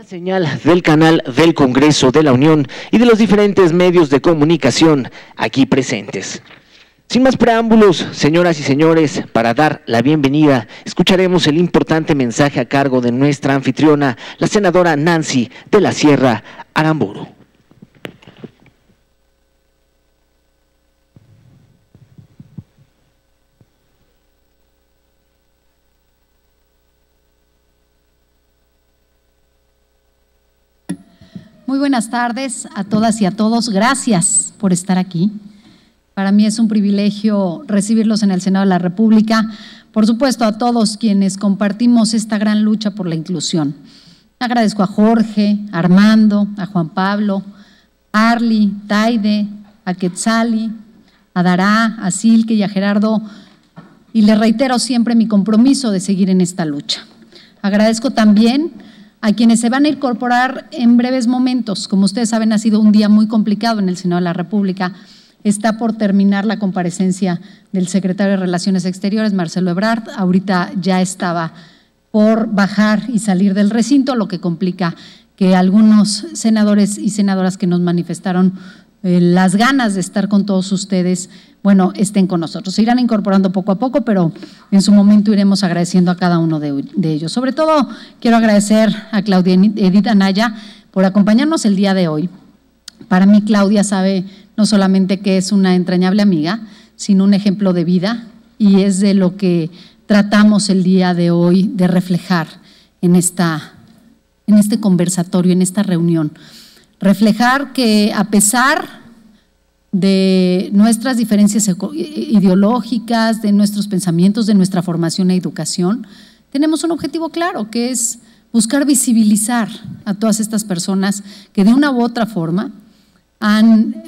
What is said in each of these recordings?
Señal del canal del Congreso de la Unión y de los diferentes medios de comunicación aquí presentes. Sin más preámbulos, señoras y señores, para dar la bienvenida, escucharemos el importante mensaje a cargo de nuestra anfitriona, la senadora Nancy de la Sierra Aramburu. Muy buenas tardes a todas y a todos. Gracias por estar aquí. Para mí es un privilegio recibirlos en el Senado de la República. Por supuesto, a todos quienes compartimos esta gran lucha por la inclusión. Agradezco a Jorge, a Armando, a Juan Pablo, a Arly, Taide, a Quetzali, a Dará, a Silke y a Gerardo, y les reitero siempre mi compromiso de seguir en esta lucha. Agradezco también a quienes se van a incorporar en breves momentos. Como ustedes saben, ha sido un día muy complicado en el Senado de la República. Está por terminar la comparecencia del secretario de Relaciones Exteriores, Marcelo Ebrard. Ahorita ya estaba por bajar y salir del recinto, lo que complica que algunos senadores y senadoras que nos manifestaron las ganas de estar con todos ustedes, bueno, estén con nosotros. Se irán incorporando poco a poco, pero en su momento iremos agradeciendo a cada uno de ellos. Sobre todo, quiero agradecer a Claudia Edith Anaya por acompañarnos el día de hoy. Para mí, Claudia sabe no solamente que es una entrañable amiga, sino un ejemplo de vida, y es de lo que tratamos el día de hoy de reflejar en este conversatorio, en esta reunión. Reflejar que a pesar de nuestras diferencias ideológicas, de nuestros pensamientos, de nuestra formación e educación, tenemos un objetivo claro, que es buscar visibilizar a todas estas personas que de una u otra forma han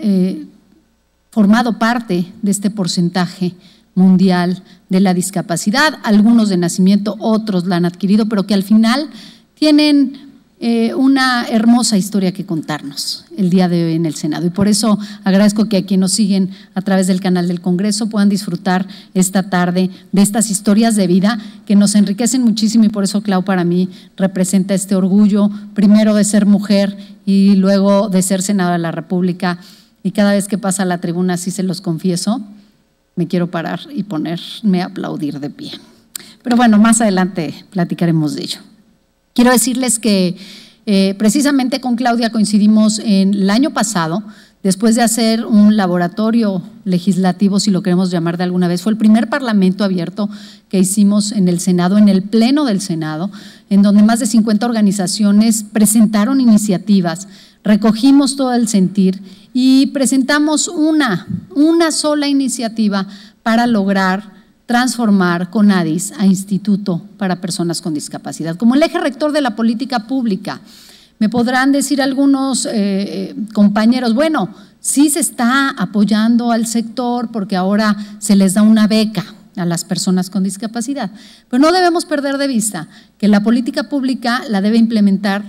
formado parte de este porcentaje mundial de la discapacidad, algunos de nacimiento, otros la han adquirido, pero que al final tienen una hermosa historia que contarnos el día de hoy en el Senado. Y por eso agradezco que a quienes nos siguen a través del canal del Congreso puedan disfrutar esta tarde de estas historias de vida que nos enriquecen muchísimo, y por eso Clau para mí representa este orgullo, primero de ser mujer y luego de ser senadora de la República. Y cada vez que pasa a la tribuna, así se los confieso, me quiero parar y ponerme a aplaudir de pie. Pero bueno, más adelante platicaremos de ello. Quiero decirles que precisamente con Claudia coincidimos en el año pasado, después de hacer un laboratorio legislativo, si lo queremos llamar de alguna vez. Fue el primer parlamento abierto que hicimos en el Senado, en el Pleno del Senado, en donde más de 50 organizaciones presentaron iniciativas, recogimos todo el sentir y presentamos una sola iniciativa para lograr transformar CONADIS a Instituto para Personas con Discapacidad, como el eje rector de la política pública. Me podrán decir algunos compañeros, bueno, sí se está apoyando al sector porque ahora se les da una beca a las personas con discapacidad, pero no debemos perder de vista que la política pública la debe implementar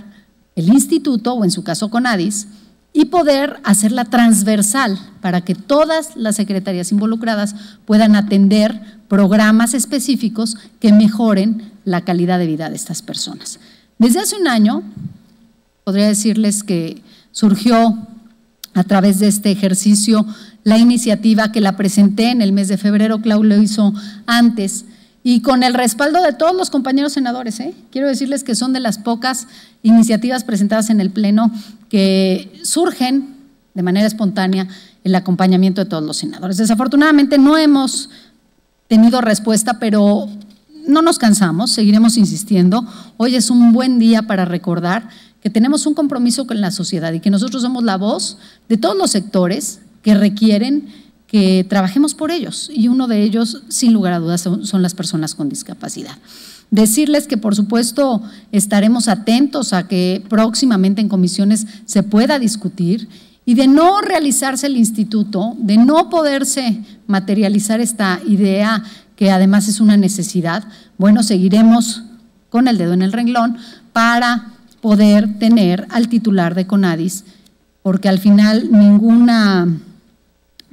el instituto, o en su caso CONADIS, y poder hacerla transversal para que todas las secretarías involucradas puedan atender programas específicos que mejoren la calidad de vida de estas personas. Desde hace un año, podría decirles que surgió a través de este ejercicio la iniciativa que la presenté en el mes de febrero. Clau lo hizo antes, y con el respaldo de todos los compañeros senadores. Quiero decirles que son de las pocas iniciativas presentadas en el Pleno que surgen de manera espontánea el acompañamiento de todos los senadores. Desafortunadamente no hemos tenido respuesta, pero no nos cansamos, seguiremos insistiendo. Hoy es un buen día para recordar que tenemos un compromiso con la sociedad y que nosotros somos la voz de todos los sectores que requieren que trabajemos por ellos, y uno de ellos, sin lugar a dudas, son las personas con discapacidad. Decirles que, por supuesto, estaremos atentos a que próximamente en comisiones se pueda discutir, y de no realizarse el instituto, de no poderse materializar esta idea, que además es una necesidad, bueno, seguiremos con el dedo en el renglón para poder tener al titular de CONADIS, porque al final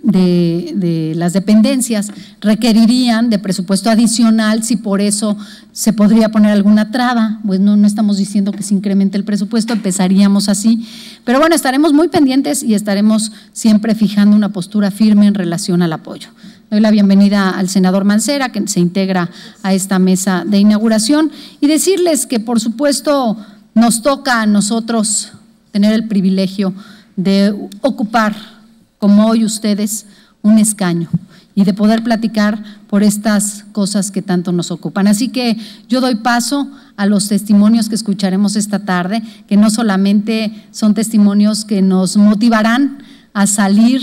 de las dependencias requerirían de presupuesto adicional, si por eso se podría poner alguna traba. Pues no estamos diciendo que se incremente el presupuesto, empezaríamos así. Pero bueno, estaremos muy pendientes y estaremos siempre fijando una postura firme en relación al apoyo. Doy la bienvenida al senador Mancera, que se integra a esta mesa de inauguración, y decirles que, por supuesto, nos toca a nosotros tener el privilegio de ocupar, como hoy ustedes, un escaño y de poder platicar por estas cosas que tanto nos ocupan. Así que yo doy paso a los testimonios que escucharemos esta tarde, que no solamente son testimonios que nos motivarán a salir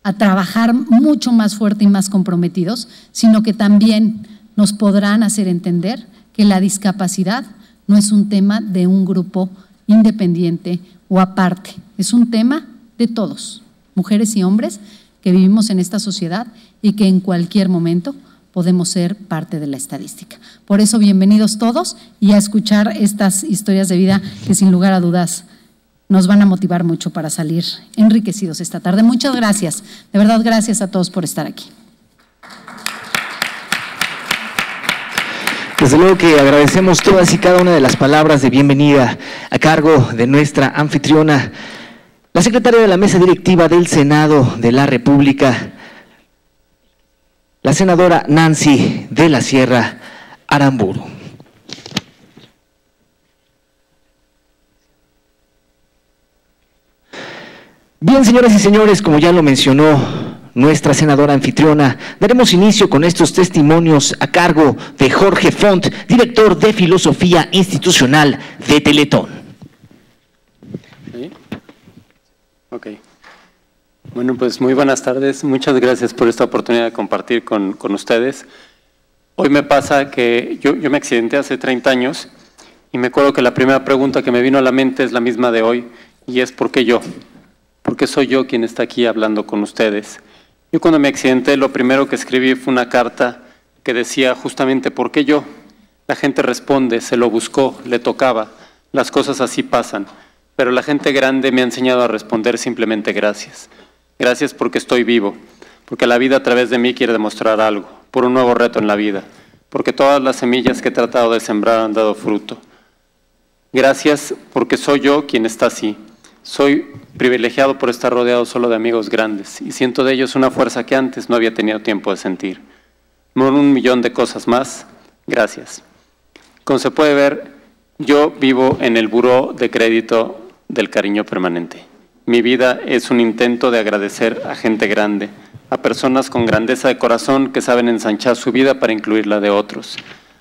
a trabajar mucho más fuerte y más comprometidos, sino que también nos podrán hacer entender que la discapacidad no es un tema de un grupo independiente o aparte, es un tema de todos, mujeres y hombres que vivimos en esta sociedad y que en cualquier momento podemos ser parte de la estadística. Por eso, bienvenidos todos y a escuchar estas historias de vida que sin lugar a dudas nos van a motivar mucho para salir enriquecidos esta tarde. Muchas gracias, de verdad, gracias a todos por estar aquí. Desde luego que agradecemos todas y cada una de las palabras de bienvenida a cargo de nuestra anfitriona, la secretaria de la Mesa Directiva del Senado de la República, la senadora Nancy de la Sierra Aramburu. Bien, señoras y señores, como ya lo mencionó nuestra senadora anfitriona, daremos inicio con estos testimonios a cargo de Jorge Font, director de Filosofía Institucional de Teletón. ¿Sí? Ok. Bueno, pues muy buenas tardes. Muchas gracias por esta oportunidad de compartir con ustedes. Hoy me pasa que yo me accidenté hace 30 años y me acuerdo que la primera pregunta que me vino a la mente es la misma de hoy, y es ¿por qué yo? Porque soy yo quien está aquí hablando con ustedes. Yo cuando me accidenté, lo primero que escribí fue una carta que decía justamente ¿por qué yo? La gente responde, se lo buscó, le tocaba, las cosas así pasan, pero la gente grande me ha enseñado a responder simplemente gracias. Gracias porque estoy vivo, porque la vida a través de mí quiere demostrar algo, por un nuevo reto en la vida, porque todas las semillas que he tratado de sembrar han dado fruto. Gracias porque soy yo quien está así. Soy privilegiado por estar rodeado solo de amigos grandes y siento de ellos una fuerza que antes no había tenido tiempo de sentir. Por 1.000.000 de cosas más, gracias. Como se puede ver, yo vivo en el buró de crédito del cariño permanente. Mi vida es un intento de agradecer a gente grande, a personas con grandeza de corazón que saben ensanchar su vida para incluir la de otros.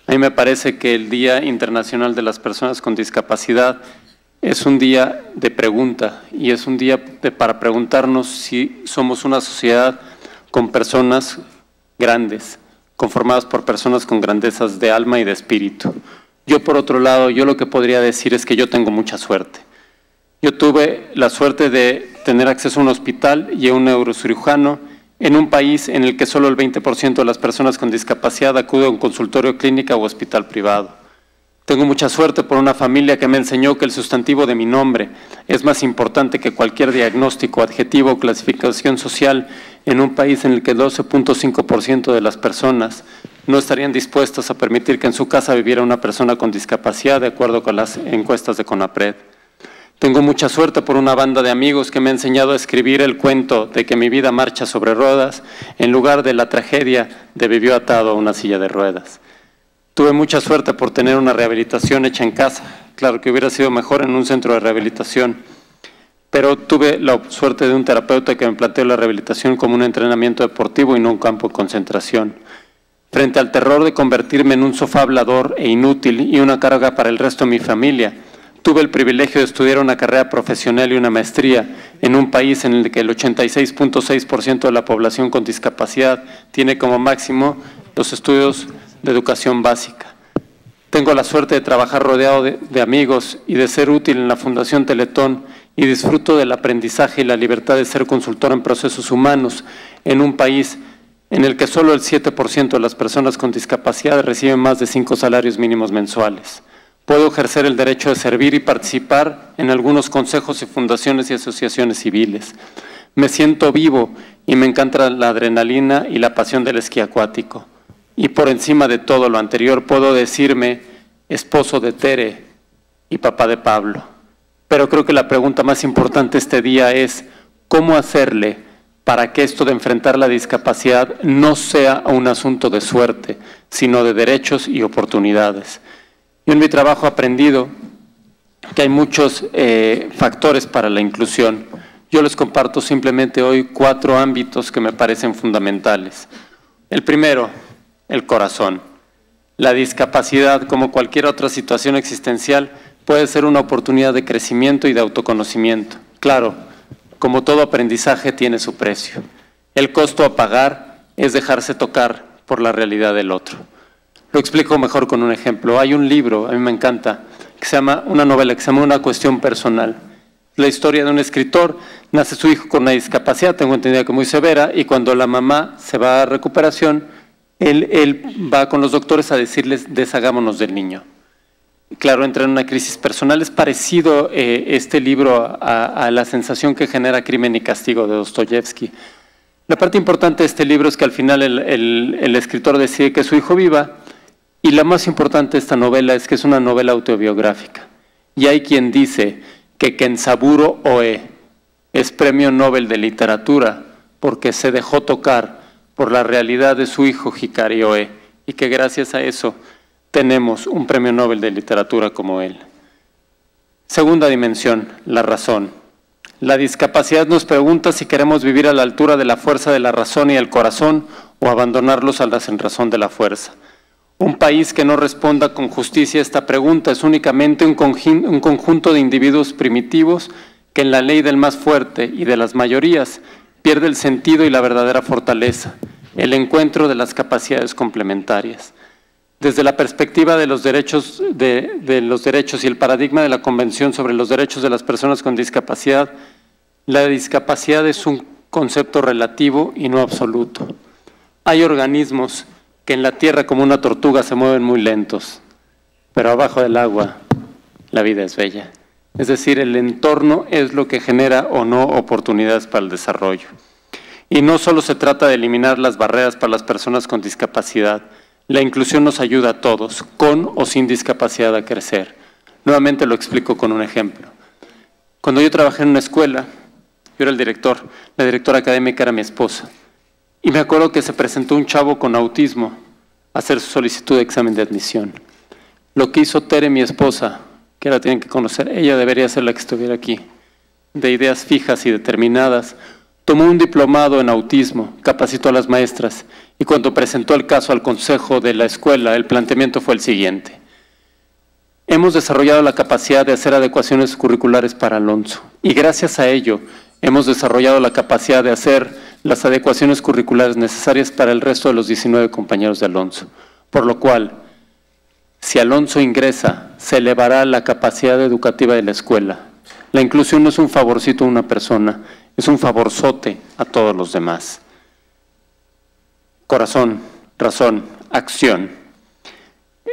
A mí me parece que el Día Internacional de las Personas con Discapacidad es un día de pregunta y es un día para preguntarnos si somos una sociedad con personas grandes, conformadas por personas con grandezas de alma y de espíritu. Yo, por otro lado, yo lo que podría decir es que yo tengo mucha suerte. Yo tuve la suerte de tener acceso a un hospital y a un neurocirujano en un país en el que solo el 20% de las personas con discapacidad acude a un consultorio clínica o hospital privado. Tengo mucha suerte por una familia que me enseñó que el sustantivo de mi nombre es más importante que cualquier diagnóstico, adjetivo o clasificación social en un país en el que el 12.5% de las personas no estarían dispuestas a permitir que en su casa viviera una persona con discapacidad de acuerdo con las encuestas de CONAPRED. Tengo mucha suerte por una banda de amigos que me ha enseñado a escribir el cuento de que mi vida marcha sobre ruedas en lugar de la tragedia de vivió atado a una silla de ruedas. Tuve mucha suerte por tener una rehabilitación hecha en casa. Claro que hubiera sido mejor en un centro de rehabilitación, pero tuve la suerte de un terapeuta que me planteó la rehabilitación como un entrenamiento deportivo y no un campo de concentración. Frente al terror de convertirme en un sofá hablador e inútil y una carga para el resto de mi familia, tuve el privilegio de estudiar una carrera profesional y una maestría en un país en el que el 86.6% de la población con discapacidad tiene como máximo los estudios de educación básica. Tengo la suerte de trabajar rodeado de amigos y de ser útil en la Fundación Teletón y disfruto del aprendizaje y la libertad de ser consultor en procesos humanos en un país en el que solo el 7% de las personas con discapacidad reciben más de 5 salarios mínimos mensuales. Puedo ejercer el derecho de servir y participar en algunos consejos y fundaciones y asociaciones civiles. Me siento vivo y me encanta la adrenalina y la pasión del esquí acuático. Y por encima de todo lo anterior puedo decirme esposo de Tere y papá de Pablo. Pero creo que la pregunta más importante este día es ¿cómo hacerle para que esto de enfrentar la discapacidad no sea un asunto de suerte, sino de derechos y oportunidades? Yo en mi trabajo he aprendido que hay muchos factores para la inclusión. Yo les comparto simplemente hoy 4 ámbitos que me parecen fundamentales. El primero, el corazón. La discapacidad, como cualquier otra situación existencial, puede ser una oportunidad de crecimiento y de autoconocimiento. Claro, como todo aprendizaje tiene su precio. El costo a pagar es dejarse tocar por la realidad del otro. Lo explico mejor con un ejemplo. Hay un libro, a mí me encanta, que se llama, una novela que se llama Una cuestión personal. La historia de un escritor, nace su hijo con una discapacidad, tengo entendido que muy severa, y cuando la mamá se va a recuperación, él va con los doctores a decirles, deshagámonos del niño. Claro, entra en una crisis personal. Es parecido este libro a la sensación que genera Crimen y Castigo de Dostoyevsky. La parte importante de este libro es que al final el escritor decide que su hijo viva, y la más importante de esta novela es que es una novela autobiográfica. Y hay quien dice que Kenzaburo Oe es premio Nobel de Literatura porque se dejó tocar por la realidad de su hijo Hikari Oe, y que gracias a eso tenemos un premio Nobel de Literatura como él. Segunda dimensión, la razón. La discapacidad nos pregunta si queremos vivir a la altura de la fuerza de la razón y el corazón o abandonarlos a la sinrazón de la fuerza. Un país que no responda con justicia a esta pregunta es únicamente un conjunto de individuos primitivos que en la ley del más fuerte y de las mayorías pierde el sentido y la verdadera fortaleza, el encuentro de las capacidades complementarias. Desde la perspectiva de los derechos y el paradigma de la Convención sobre los Derechos de las Personas con Discapacidad, la discapacidad es un concepto relativo y no absoluto. Hay organismos que en la tierra como una tortuga se mueven muy lentos, pero abajo del agua la vida es bella. Es decir, el entorno es lo que genera o no oportunidades para el desarrollo. Y no solo se trata de eliminar las barreras para las personas con discapacidad. La inclusión nos ayuda a todos, con o sin discapacidad, a crecer. Nuevamente lo explico con un ejemplo. Cuando yo trabajé en una escuela, yo era el director, la directora académica era mi esposa. Y me acuerdo que se presentó un chavo con autismo a hacer su solicitud de examen de admisión. Lo que hizo Tere, mi esposa, que la tienen que conocer, ella debería ser la que estuviera aquí, de ideas fijas y determinadas, tomó un diplomado en autismo, capacitó a las maestras, y cuando presentó el caso al consejo de la escuela, el planteamiento fue el siguiente. Hemos desarrollado la capacidad de hacer adecuaciones curriculares para Alonso, y gracias a ello hemos desarrollado la capacidad de hacer las adecuaciones curriculares necesarias para el resto de los 19 compañeros de Alonso, por lo cual, si Alonso ingresa, se elevará la capacidad educativa de la escuela. La inclusión no es un favorcito a una persona, es un favorzote a todos los demás. Corazón, razón, acción.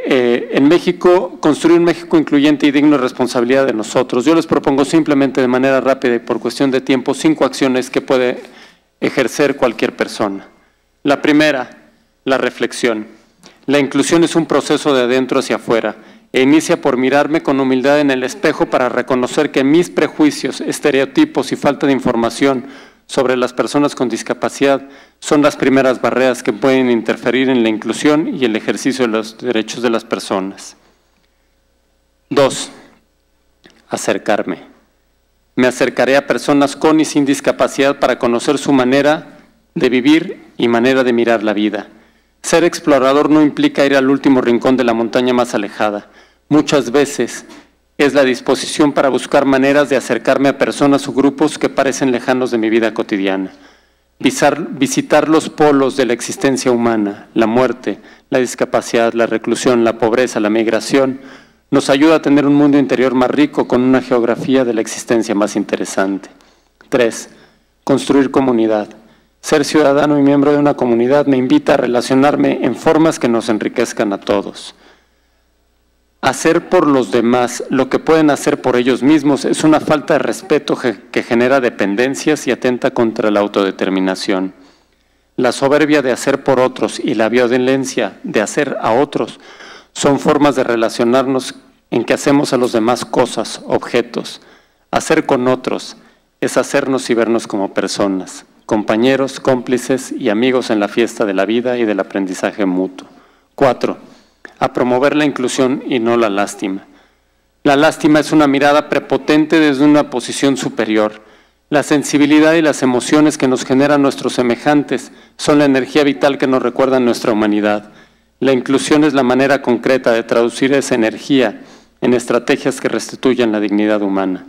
En México, construir un México incluyente y digno es responsabilidad de nosotros. Yo les propongo simplemente de manera rápida y por cuestión de tiempo 5 acciones que puede ejercer cualquier persona. La primera, la reflexión. La inclusión es un proceso de adentro hacia afuera e inicia por mirarme con humildad en el espejo para reconocer que mis prejuicios, estereotipos y falta de información sobre las personas con discapacidad son las primeras barreras que pueden interferir en la inclusión y el ejercicio de los derechos de las personas. 2. Acercarme. Me acercaré a personas con y sin discapacidad para conocer su manera de vivir y manera de mirar la vida. Ser explorador no implica ir al último rincón de la montaña más alejada. Muchas veces es la disposición para buscar maneras de acercarme a personas o grupos que parecen lejanos de mi vida cotidiana. Visitar los polos de la existencia humana, la muerte, la discapacidad, la reclusión, la pobreza, la migración, nos ayuda a tener un mundo interior más rico con una geografía de la existencia más interesante. 3. Construir comunidad. Ser ciudadano y miembro de una comunidad me invita a relacionarme en formas que nos enriquezcan a todos. Hacer por los demás lo que pueden hacer por ellos mismos es una falta de respeto que genera dependencias y atenta contra la autodeterminación. La soberbia de hacer por otros y la violencia de hacer a otros son formas de relacionarnos en que hacemos a los demás cosas, objetos. Hacer con otros es hacernos y vernos como personas, compañeros, cómplices y amigos en la fiesta de la vida y del aprendizaje mutuo. 4. A promover la inclusión y no la lástima. La lástima es una mirada prepotente desde una posición superior. La sensibilidad y las emociones que nos generan nuestros semejantes son la energía vital que nos recuerda nuestra humanidad. La inclusión es la manera concreta de traducir esa energía en estrategias que restituyan la dignidad humana.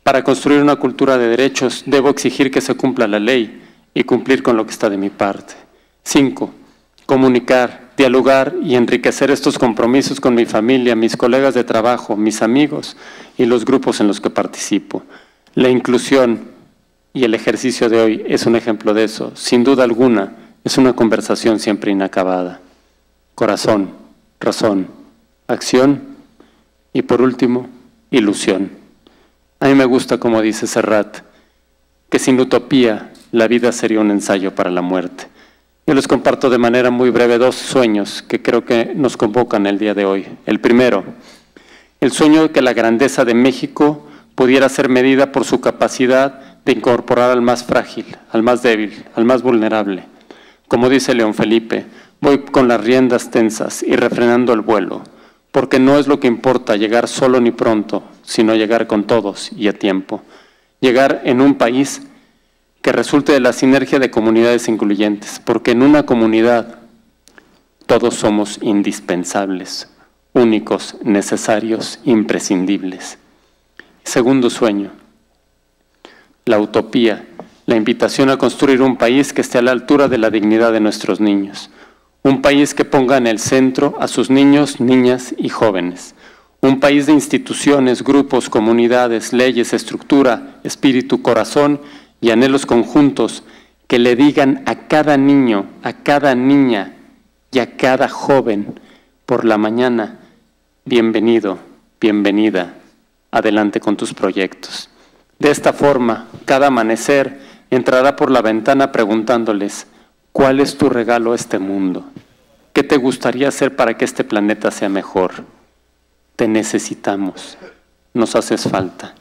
Para construir una cultura de derechos, debo exigir que se cumpla la ley y cumplir con lo que está de mi parte. 5. Comunicar, dialogar y enriquecer estos compromisos con mi familia, mis colegas de trabajo, mis amigos y los grupos en los que participo. La inclusión y el ejercicio de hoy es un ejemplo de eso. Sin duda alguna, es una conversación siempre inacabada. Corazón, razón, acción y por último, ilusión. A mí me gusta, como dice Serrat, que sin utopía la vida sería un ensayo para la muerte. Yo les comparto de manera muy breve 2 sueños que creo que nos convocan el día de hoy. El primero, el sueño de que la grandeza de México pudiera ser medida por su capacidad de incorporar al más frágil, al más débil, al más vulnerable. Como dice León Felipe, voy con las riendas tensas y refrenando el vuelo, porque no es lo que importa llegar solo ni pronto, sino llegar con todos y a tiempo. Llegar en un país que resulte de la sinergia de comunidades incluyentes, porque en una comunidad todos somos indispensables, únicos, necesarios, imprescindibles. Segundo sueño, la utopía, la invitación a construir un país que esté a la altura de la dignidad de nuestros niños, un país que ponga en el centro a sus niños, niñas y jóvenes, un país de instituciones, grupos, comunidades, leyes, estructura, espíritu, corazón y anhelos conjuntos que le digan a cada niño, a cada niña y a cada joven por la mañana, bienvenido, bienvenida, adelante con tus proyectos. De esta forma, cada amanecer entrará por la ventana preguntándoles, ¿cuál es tu regalo a este mundo? ¿Qué te gustaría hacer para que este planeta sea mejor? Te necesitamos, nos haces falta.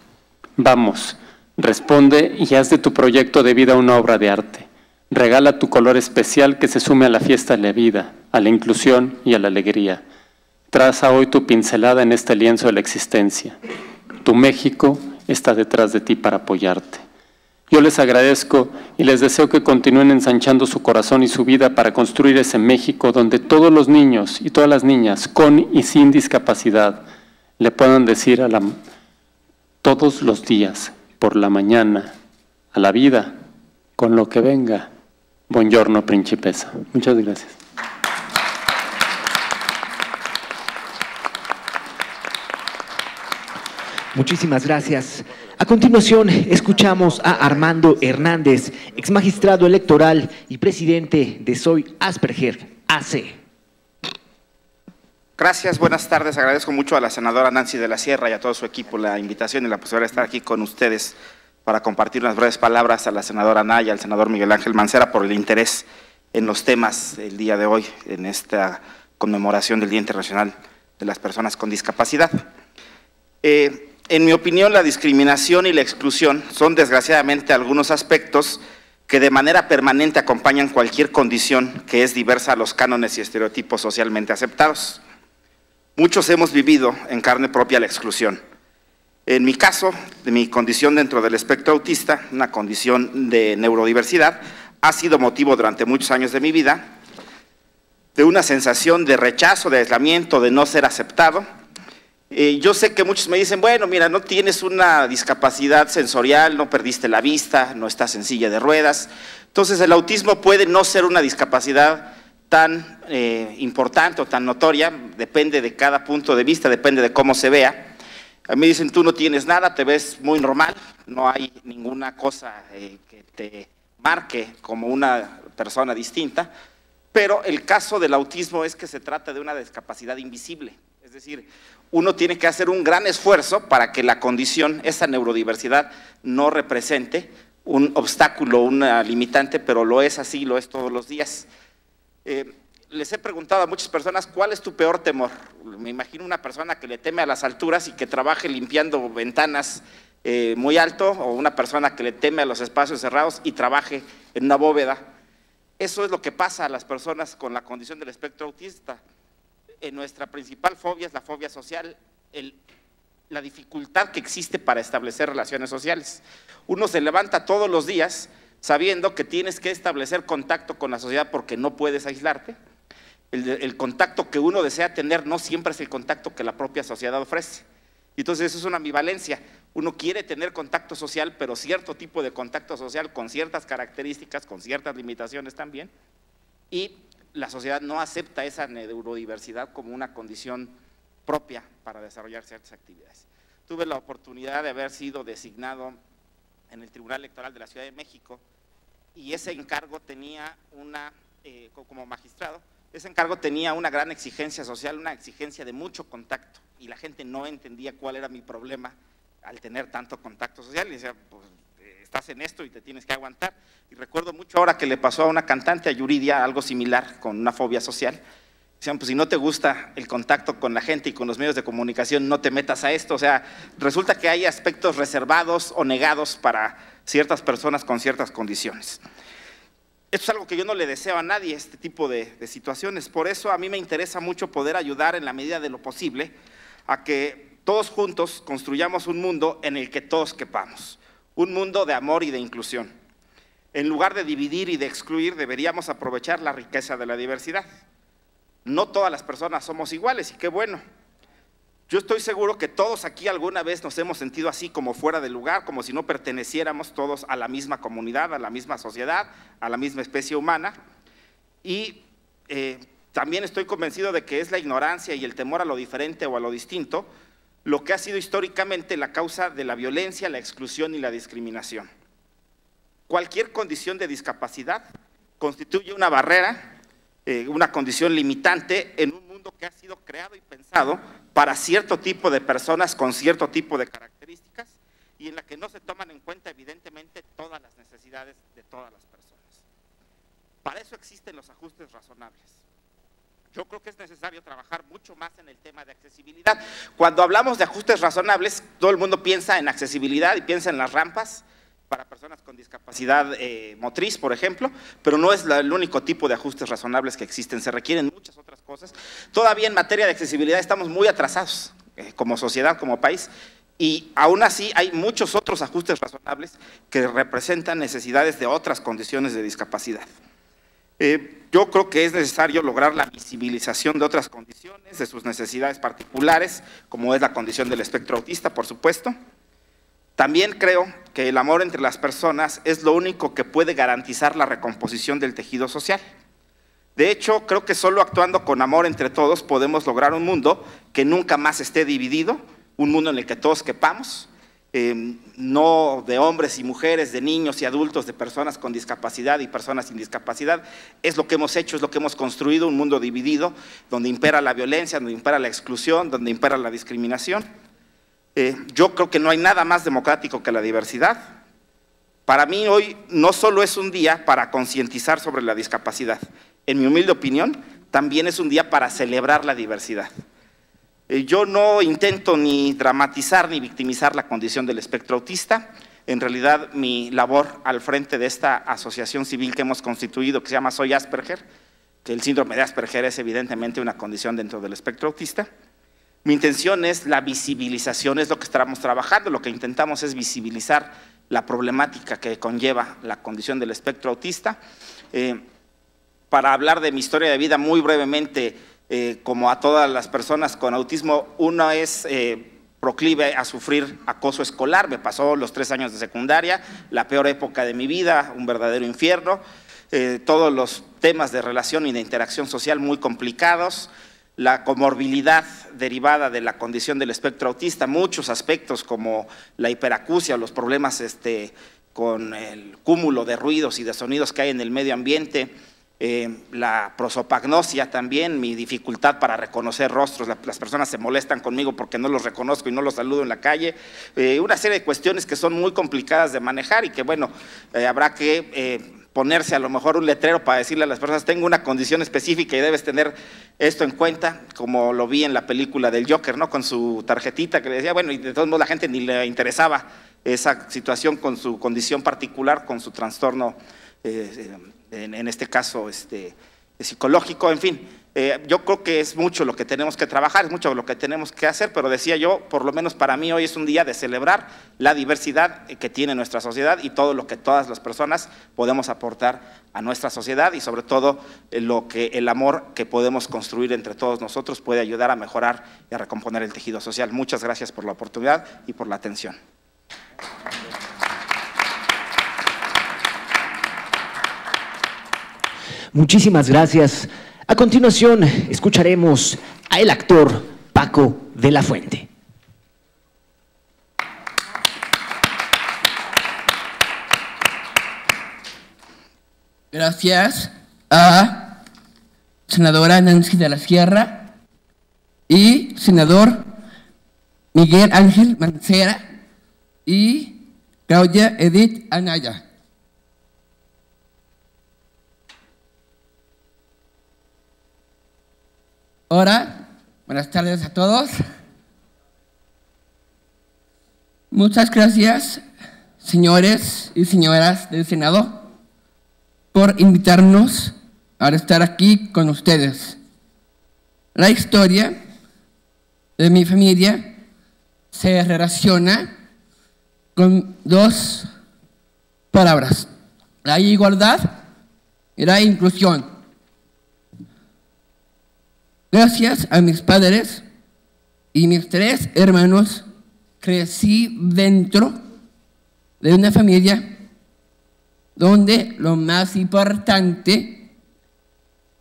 Vamos. Responde y haz de tu proyecto de vida una obra de arte. Regala tu color especial que se sume a la fiesta de la vida, a la inclusión y a la alegría. Traza hoy tu pincelada en este lienzo de la existencia. Tu México está detrás de ti para apoyarte. Yo les agradezco y les deseo que continúen ensanchando su corazón y su vida para construir ese México donde todos los niños y todas las niñas, con y sin discapacidad, le puedan decir todos los días, por la mañana, a la vida, con lo que venga. Buongiorno, principesa. Muchas gracias. Muchísimas gracias. A continuación, escuchamos a Armando Hernández, exmagistrado electoral y presidente de Soy Asperger AC. Gracias, buenas tardes. Agradezco mucho a la senadora Nancy de la Sierra y a todo su equipo la invitación y la posibilidad de estar aquí con ustedes para compartir unas breves palabras a la senadora Naya, al senador Miguel Ángel Mancera por el interés en los temas el día de hoy, en esta conmemoración del Día Internacional de las Personas con Discapacidad. En mi opinión, la discriminación y la exclusión son desgraciadamente algunos aspectos que de manera permanente acompañan cualquier condición que es diversa a los cánones y estereotipos socialmente aceptados. Muchos hemos vivido en carne propia la exclusión. En mi caso, de mi condición dentro del espectro autista, una condición de neurodiversidad, ha sido motivo durante muchos años de mi vida de una sensación de rechazo, de aislamiento, de no ser aceptado. Yo sé que muchos me dicen, bueno, mira, no tienes una discapacidad sensorial, no perdiste la vista, no estás en silla de ruedas. Entonces el autismo puede no ser una discapacidad tan importante o tan notoria, depende de cada punto de vista, depende de cómo se vea. A mí dicen, tú no tienes nada, te ves muy normal, no hay ninguna cosa que te marque como una persona distinta, pero el caso del autismo es que se trata de una discapacidad invisible, es decir, uno tiene que hacer un gran esfuerzo para que la condición, esa neurodiversidad, no represente un obstáculo, una limitante, pero lo es así, lo es todos los días. Les he preguntado a muchas personas, ¿cuál es tu peor temor? Me imagino una persona que le teme a las alturas y que trabaje limpiando ventanas muy alto, o una persona que le teme a los espacios cerrados y trabaje en una bóveda. Eso es lo que pasa a las personas con la condición del espectro autista. Nuestra principal fobia es la fobia social, la dificultad que existe para establecer relaciones sociales. Uno se levanta todos los días sabiendo que tienes que establecer contacto con la sociedad porque no puedes aislarte. El contacto que uno desea tener no siempre es el contacto que la propia sociedad ofrece. Entonces eso es una ambivalencia. Uno quiere tener contacto social, pero cierto tipo de contacto social con ciertas características, con ciertas limitaciones también, y la sociedad no acepta esa neurodiversidad como una condición propia para desarrollar ciertas actividades. Tuve la oportunidad de haber sido designado en el Tribunal Electoral de la Ciudad de México y ese encargo tenía como magistrado, ese encargo tenía una gran exigencia social, una exigencia de mucho contacto, y la gente no entendía cuál era mi problema al tener tanto contacto social, y decía, pues estás en esto y te tienes que aguantar. Y recuerdo mucho ahora que le pasó a una cantante, a Yuridia, algo similar, con una fobia social. Decían, pues si no te gusta el contacto con la gente y con los medios de comunicación, no te metas a esto. O sea, resulta que hay aspectos reservados o negados para ciertas personas con ciertas condiciones. Esto es algo que yo no le deseo a nadie, este tipo de situaciones. Por eso a mí me interesa mucho poder ayudar en la medida de lo posible a que todos juntos construyamos un mundo en el que todos quepamos. Un mundo de amor y de inclusión. En lugar de dividir y de excluir, deberíamos aprovechar la riqueza de la diversidad. No todas las personas somos iguales, y qué bueno. Yo estoy seguro que todos aquí alguna vez nos hemos sentido así, como fuera de lugar, como si no perteneciéramos todos a la misma comunidad, a la misma sociedad, a la misma especie humana. Y también estoy convencido de que es la ignorancia y el temor a lo diferente o a lo distinto lo que ha sido históricamente la causa de la violencia, la exclusión y la discriminación. Cualquier condición de discapacidad constituye una barrera, una condición limitante en un mundo que ha sido creado y pensado para cierto tipo de personas con cierto tipo de características y en la que no se toman en cuenta evidentemente todas las necesidades de todas las personas. Para eso existen los ajustes razonables. Yo creo que es necesario trabajar mucho más en el tema de accesibilidad. Cuando hablamos de ajustes razonables, todo el mundo piensa en accesibilidad y piensa en las rampas para personas con discapacidad motriz, por ejemplo, pero no es el único tipo de ajustes razonables que existen, se requieren muchas otras cosas. Todavía en materia de accesibilidad estamos muy atrasados como sociedad, como país, y aún así hay muchos otros ajustes razonables que representan necesidades de otras condiciones de discapacidad. Yo creo que es necesario lograr la visibilización de otras condiciones, de sus necesidades particulares, como es la condición del espectro autista, por supuesto. También creo que el amor entre las personas es lo único que puede garantizar la recomposición del tejido social. De hecho, creo que solo actuando con amor entre todos podemos lograr un mundo que nunca más esté dividido, un mundo en el que todos quepamos, no de hombres y mujeres, de niños y adultos, de personas con discapacidad y personas sin discapacidad. Es lo que hemos hecho, es lo que hemos construido, un mundo dividido, donde impera la violencia, donde impera la exclusión, donde impera la discriminación. Yo creo que no hay nada más democrático que la diversidad. Para mí hoy no solo es un día para concientizar sobre la discapacidad, en mi humilde opinión, también es un día para celebrar la diversidad. Yo no intento ni dramatizar ni victimizar la condición del espectro autista. En realidad, mi labor al frente de esta asociación civil que hemos constituido, que se llama Soy Asperger, que el síndrome de Asperger es evidentemente una condición dentro del espectro autista. Mi intención es la visibilización, es lo que estamos trabajando, lo que intentamos es visibilizar la problemática que conlleva la condición del espectro autista. Para hablar de mi historia de vida muy brevemente, como a todas las personas con autismo, uno es proclive a sufrir acoso escolar. Me pasó los 3 años de secundaria, la peor época de mi vida, un verdadero infierno, todos los temas de relación y de interacción social muy complicados, la comorbilidad derivada de la condición del espectro autista, muchos aspectos como la hiperacusia, los problemas con el cúmulo de ruidos y de sonidos que hay en el medio ambiente, la prosopagnosia también, mi dificultad para reconocer rostros, las personas se molestan conmigo porque no los reconozco y no los saludo en la calle, una serie de cuestiones que son muy complicadas de manejar y que bueno, habrá que ponerse a lo mejor un letrero para decirle a las personas, tengo una condición específica y debes tener esto en cuenta, como lo vi en la película del Joker, ¿no? Con su tarjetita que le decía, bueno, y de todos modos la gente ni le interesaba esa situación con su condición particular, con su trastorno, en este caso psicológico, en fin. Yo creo que es mucho lo que tenemos que trabajar, es mucho lo que tenemos que hacer, pero decía yo, por lo menos para mí hoy es un día de celebrar la diversidad que tiene nuestra sociedad y todo lo que todas las personas podemos aportar a nuestra sociedad y sobre todo el amor que podemos construir entre todos nosotros puede ayudar a mejorar y a recomponer el tejido social. Muchas gracias por la oportunidad y por la atención. Muchísimas gracias. A continuación, escucharemos al actor Paco de la Fuente. Gracias a senadora Nancy de la Sierra y senador Miguel Ángel Mancera y Claudia Edith Anaya. Hola, buenas tardes a todos. Muchas gracias, señores y señoras del Senado, por invitarnos a estar aquí con ustedes. La historia de mi familia se relaciona con dos palabras: la igualdad y la inclusión. Gracias a mis padres y mis 3 hermanos, crecí dentro de una familia donde lo más importante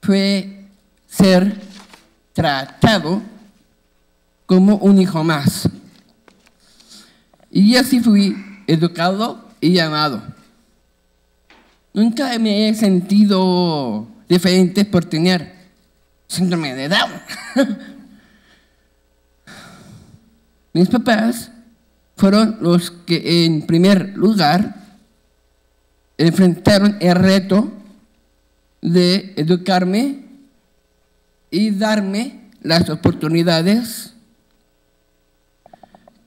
fue ser tratado como un hijo más. Y así fui educado y amado. Nunca me he sentido diferente por tener síndrome de Down. Mis papás fueron los que en primer lugar enfrentaron el reto de educarme y darme las oportunidades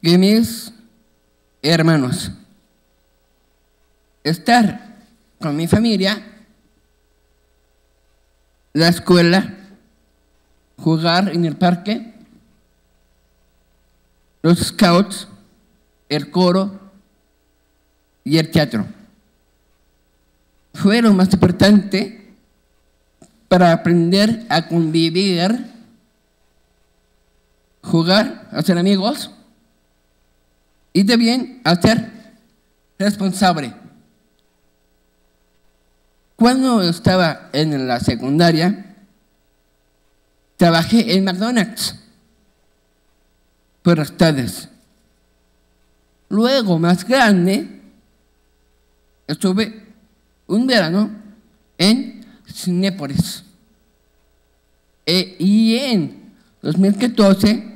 que mis hermanos. Estar con mi familia, la escuela, jugar en el parque, los scouts, el coro y el teatro. Fue lo más importante para aprender a convivir, jugar, hacer amigos y también a ser responsable. Cuando estaba en la secundaria, trabajé en McDonald's por las tardes. Luego, más grande, estuve un verano en Cinépolis. Y en 2014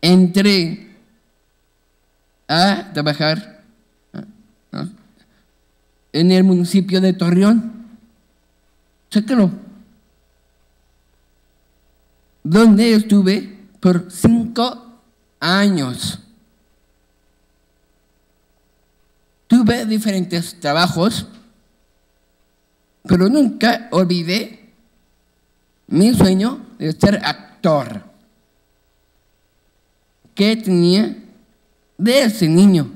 entré a trabajar en el municipio de Torreón. Chéquelo. Donde estuve por 5 años. Tuve diferentes trabajos, pero nunca olvidé mi sueño de ser actor que tenía desde niño.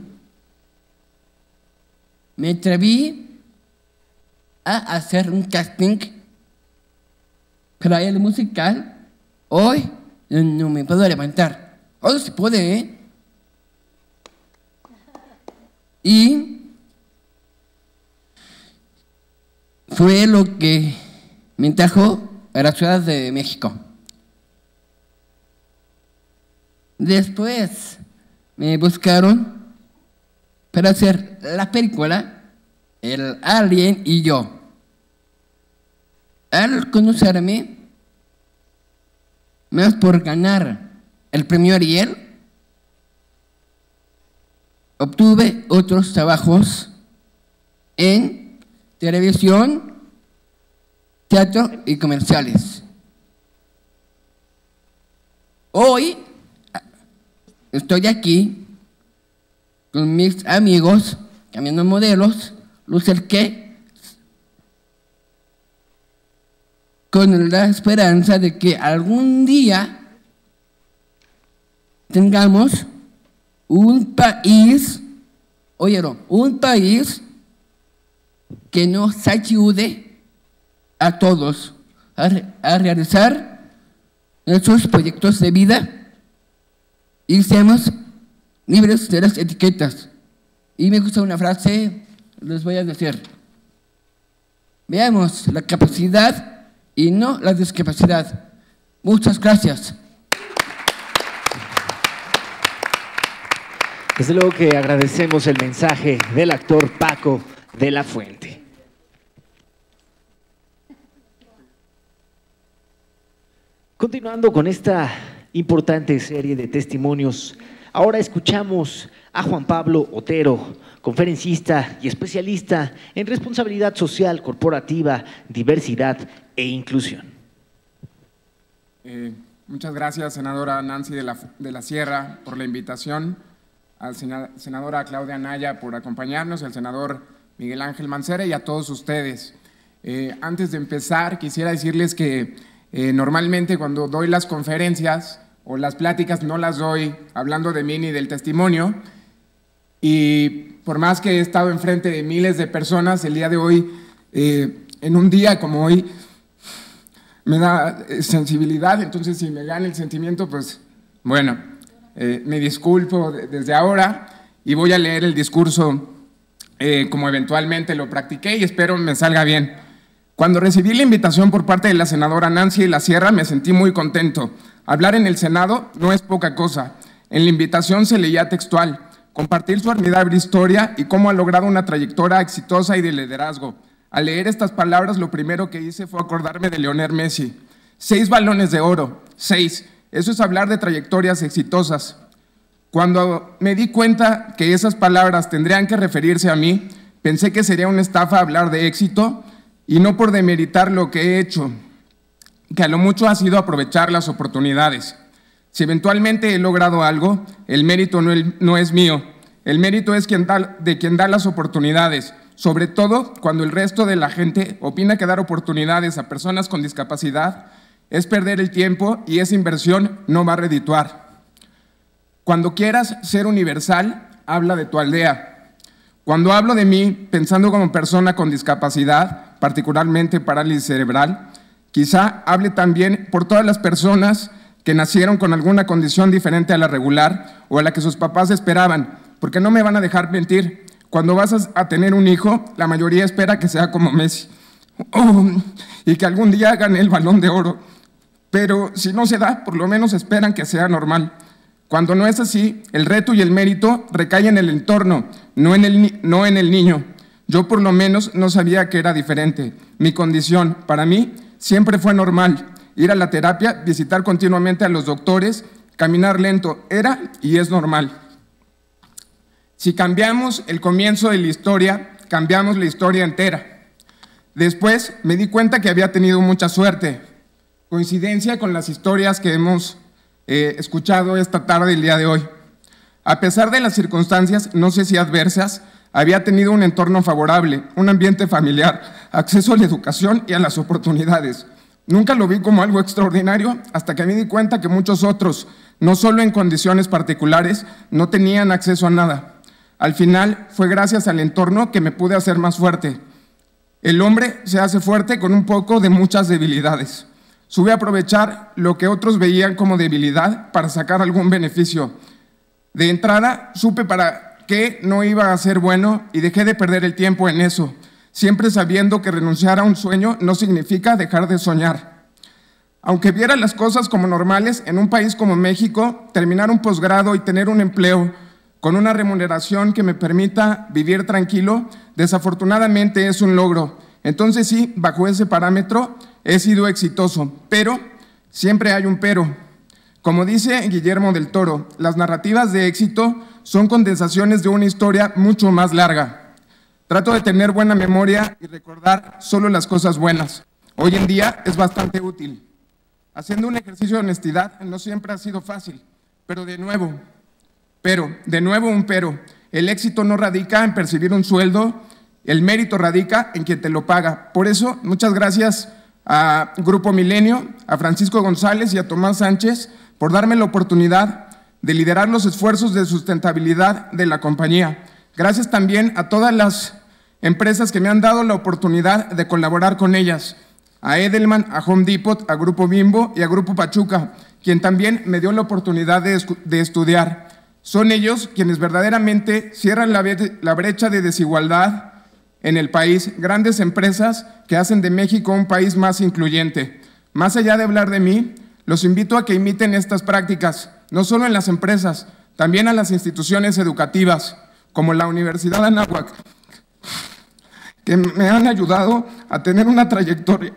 Me atreví a hacer un casting para el musical. Hoy no me puedo levantar. Hoy se puede, ¿eh? Y fue lo que me trajo a la Ciudad de México. Después me buscaron para hacer la película El Alien y yo. al conocerme, más por ganar el premio Ariel, obtuve otros trabajos en televisión, teatro y comerciales. Hoy estoy aquí con mis amigos, Cambiando Modelos, Lucerqué, con la esperanza de que algún día tengamos un país, oyeron, un país que nos ayude a todos a realizar nuestros proyectos de vida y seamos libres de las etiquetas. Y me gusta una frase, les voy a decir. Veamos la capacidad y no la discapacidad. Muchas gracias. Desde luego que agradecemos el mensaje del actor Paco de la Fuente. Continuando con esta importante serie de testimonios, ahora escuchamos a Juan Pablo Otero, conferencista y especialista en responsabilidad social corporativa, diversidad e inclusión. Muchas gracias, senadora Nancy de la Sierra, por la invitación, a la senadora Claudia Anaya por acompañarnos, al senador Miguel Ángel Mancera y a todos ustedes. Antes de empezar, quisiera decirles que normalmente cuando doy las conferencias o las pláticas no las doy hablando de mí ni del testimonio, y por más que he estado enfrente de miles de personas, el día de hoy, en un día como hoy, me da sensibilidad. Entonces si me gana el sentimiento, pues bueno, me disculpo desde ahora y voy a leer el discurso como eventualmente lo practiqué y espero me salga bien. Cuando recibí la invitación por parte de la senadora Nancy de la Sierra, me sentí muy contento. Hablar en el Senado no es poca cosa. En la invitación se leía textual: compartir su admirable historia y cómo ha logrado una trayectoria exitosa y de liderazgo. Al leer estas palabras, lo primero que hice fue acordarme de Lionel Messi. 6 balones de oro, 6. Eso es hablar de trayectorias exitosas. Cuando me di cuenta que esas palabras tendrían que referirse a mí, pensé que sería una estafa hablar de éxito, y no por demeritar lo que he hecho, que a lo mucho ha sido aprovechar las oportunidades. Si eventualmente he logrado algo, el mérito no es mío. El mérito es de quien da las oportunidades, sobre todo cuando el resto de la gente opina que dar oportunidades a personas con discapacidad es perder el tiempo y esa inversión no va a redituar. Cuando quieras ser universal, habla de tu aldea. Cuando hablo de mí, pensando como persona con discapacidad, particularmente parálisis cerebral, quizá hable también por todas las personas que nacieron con alguna condición diferente a la regular o a la que sus papás esperaban, porque no me van a dejar mentir. Cuando vas a tener un hijo, la mayoría espera que sea como Messi y que algún día gane el Balón de Oro, pero si no se da, por lo menos esperan que sea normal. Cuando no es así, el reto y el mérito recaen en el entorno, no en el niño. Yo por lo menos no sabía que era diferente. Mi condición, para mí, siempre fue normal. Ir a la terapia, visitar continuamente a los doctores, caminar lento, era y es normal. Si cambiamos el comienzo de la historia, cambiamos la historia entera. Después me di cuenta que había tenido mucha suerte. Coincidencia con las historias que hemos escuchado esta tarde, el día de hoy. A pesar de las circunstancias, no sé si adversas, había tenido un entorno favorable, un ambiente familiar, acceso a la educación y a las oportunidades. Nunca lo vi como algo extraordinario hasta que me di cuenta que muchos otros, no solo en condiciones particulares, no tenían acceso a nada. Al final fue gracias al entorno que me pude hacer más fuerte. El hombre se hace fuerte con un poco de muchas debilidades. Supe aprovechar lo que otros veían como debilidad para sacar algún beneficio. De entrada supe para qué no iba a ser bueno y dejé de perder el tiempo en eso, siempre sabiendo que renunciar a un sueño no significa dejar de soñar. Aunque viera las cosas como normales, en un país como México, terminar un posgrado y tener un empleo con una remuneración que me permita vivir tranquilo, desafortunadamente es un logro. Entonces sí, bajo ese parámetro, he sido exitoso, pero siempre hay un pero. Como dice Guillermo del Toro, las narrativas de éxito son condensaciones de una historia mucho más larga. Trato de tener buena memoria y recordar solo las cosas buenas. Hoy en día es bastante útil. Haciendo un ejercicio de honestidad no siempre ha sido fácil, pero de nuevo un pero. El éxito no radica en percibir un sueldo, el mérito radica en quien te lo paga. Por eso, muchas gracias a Grupo Milenio, a Francisco González y a Tomás Sánchez por darme la oportunidad de liderar los esfuerzos de sustentabilidad de la compañía. Gracias también a todas las empresas que me han dado la oportunidad de colaborar con ellas, a Edelman, a Home Depot, a Grupo Bimbo y a Grupo Pachuca, quien también me dio la oportunidad de estudiar. Son ellos quienes verdaderamente cierran la brecha de desigualdad en el país, grandes empresas que hacen de México un país más incluyente. Más allá de hablar de mí, los invito a que imiten estas prácticas, no solo en las empresas, también a las instituciones educativas, como la Universidad Anáhuac, que me han ayudado a tener una trayectoria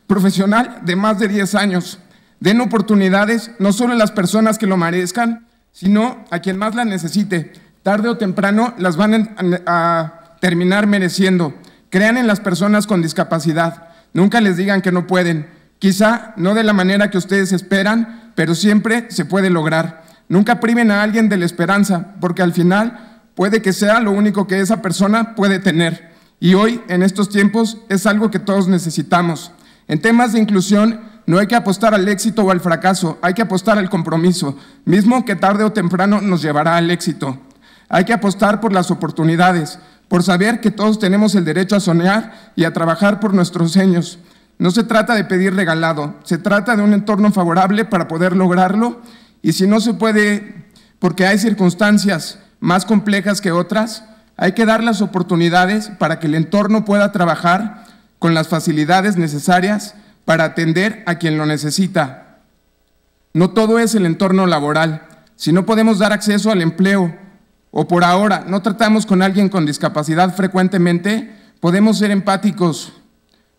profesional de más de 10 años. Den oportunidades no solo a las personas que lo merezcan, sino a quien más la necesite. Tarde o temprano las van a terminar mereciendo. Crean en las personas con discapacidad. Nunca les digan que no pueden. Quizá no de la manera que ustedes esperan, pero siempre se puede lograr. Nunca priven a alguien de la esperanza, porque al final puede que sea lo único que esa persona puede tener. Y hoy, en estos tiempos, es algo que todos necesitamos. En temas de inclusión, no hay que apostar al éxito o al fracaso, hay que apostar al compromiso, mismo que tarde o temprano nos llevará al éxito. Hay que apostar por las oportunidades, por saber que todos tenemos el derecho a soñar y a trabajar por nuestros sueños. No se trata de pedir regalado, se trata de un entorno favorable para poder lograrlo, y si no se puede, porque hay circunstancias más complejas que otras, hay que dar las oportunidades para que el entorno pueda trabajar con las facilidades necesarias para atender a quien lo necesita. No todo es el entorno laboral. Si no podemos dar acceso al empleo o por ahora no tratamos con alguien con discapacidad frecuentemente, podemos ser empáticos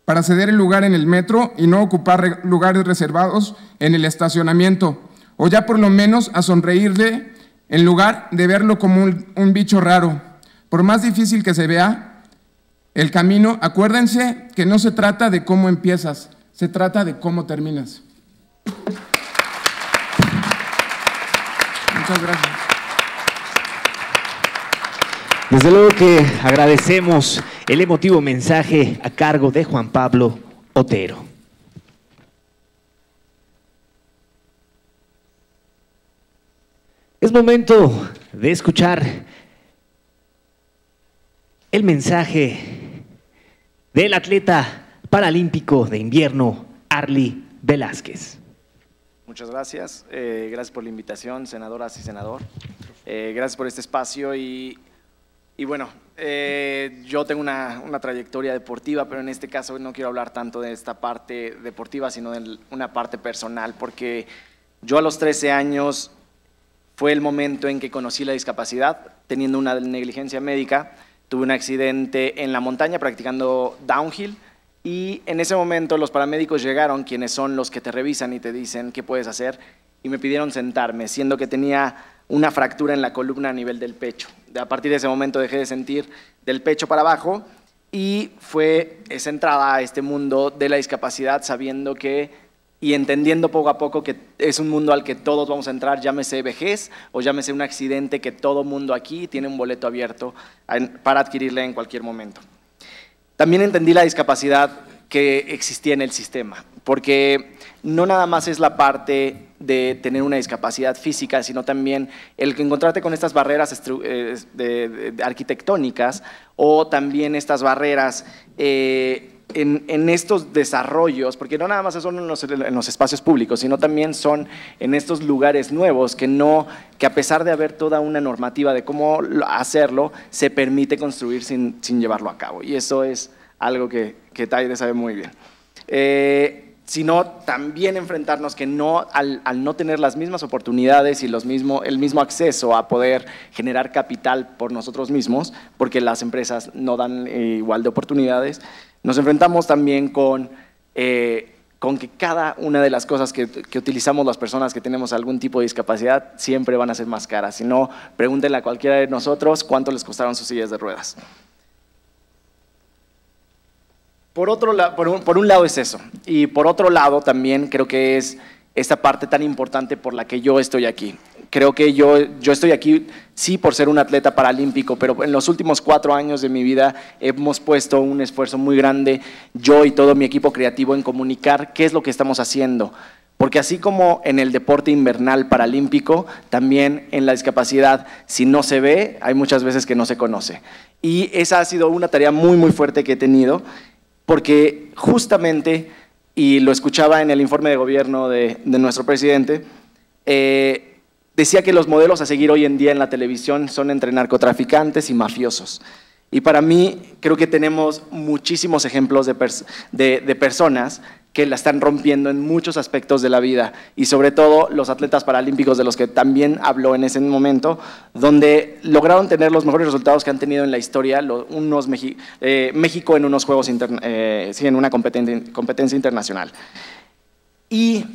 para ceder el lugar en el metro y no ocupar lugares reservados en el estacionamiento, o ya por lo menos a sonreírle en lugar de verlo como un bicho raro. Por más difícil que se vea el camino, acuérdense que no se trata de cómo empiezas, se trata de cómo terminas. Muchas gracias. Desde luego que agradecemos el emotivo mensaje a cargo de Juan Pablo Otero. Es momento de escuchar el mensaje del atleta paralímpico de invierno, Arly Velázquez. Muchas gracias. Gracias por la invitación, senadoras y senador. Gracias por este espacio y bueno, yo tengo una trayectoria deportiva, pero en este caso no quiero hablar tanto de esta parte deportiva, sino de una parte personal, porque yo a los 13 años fue el momento en que conocí la discapacidad, teniendo una negligencia médica. Tuve un accidente en la montaña practicando downhill y en ese momento los paramédicos llegaron, quienes son los que te revisan y te dicen qué puedes hacer, y me pidieron sentarme, siendo que tenía una fractura en la columna a nivel del pecho. A partir de ese momento dejé de sentir del pecho para abajo y fue esa entrada a este mundo de la discapacidad sabiendo y entendiendo poco a poco que es un mundo al que todos vamos a entrar, llámese vejez o llámese un accidente, que todo mundo aquí tiene un boleto abierto para adquirirle en cualquier momento. También entendí la discapacidad que existía en el sistema, porque no nada más es la parte de tener una discapacidad física, sino también el que encontrarte con estas barreras arquitectónicas o también estas barreras en estos desarrollos, porque no nada más son en los espacios públicos, sino también son en estos lugares nuevos que a pesar de haber toda una normativa de cómo hacerlo, se permite construir sin llevarlo a cabo. Y eso es algo que Taide sabe muy bien. Sino también enfrentarnos que al no tener las mismas oportunidades y el mismo acceso a poder generar capital por nosotros mismos, porque las empresas no dan igual de oportunidades, nos enfrentamos también con con que cada una de las cosas que utilizamos las personas que tenemos algún tipo de discapacidad siempre van a ser más caras. Si no, pregúntenle a cualquiera de nosotros cuánto les costaron sus sillas de ruedas. Por un lado es eso, y por otro lado también creo que es esta parte tan importante por la que yo estoy aquí. Creo que yo estoy aquí, sí, por ser un atleta paralímpico, pero en los últimos 4 años de mi vida hemos puesto un esfuerzo muy grande, yo y todo mi equipo creativo, en comunicar qué es lo que estamos haciendo. Porque así como en el deporte invernal paralímpico, también en la discapacidad, si no se ve, hay muchas veces que no se conoce. Y esa ha sido una tarea muy, muy fuerte que he tenido, porque justamente, y lo escuchaba en el informe de gobierno de nuestro presidente, decía que los modelos a seguir hoy en día en la televisión son entre narcotraficantes y mafiosos. Y para mí creo que tenemos muchísimos ejemplos de personas que la están rompiendo en muchos aspectos de la vida, y sobre todo los atletas paralímpicos de los que también habló en ese momento, donde lograron tener los mejores resultados que han tenido en la historia México en unos juegos, en una competencia internacional. Y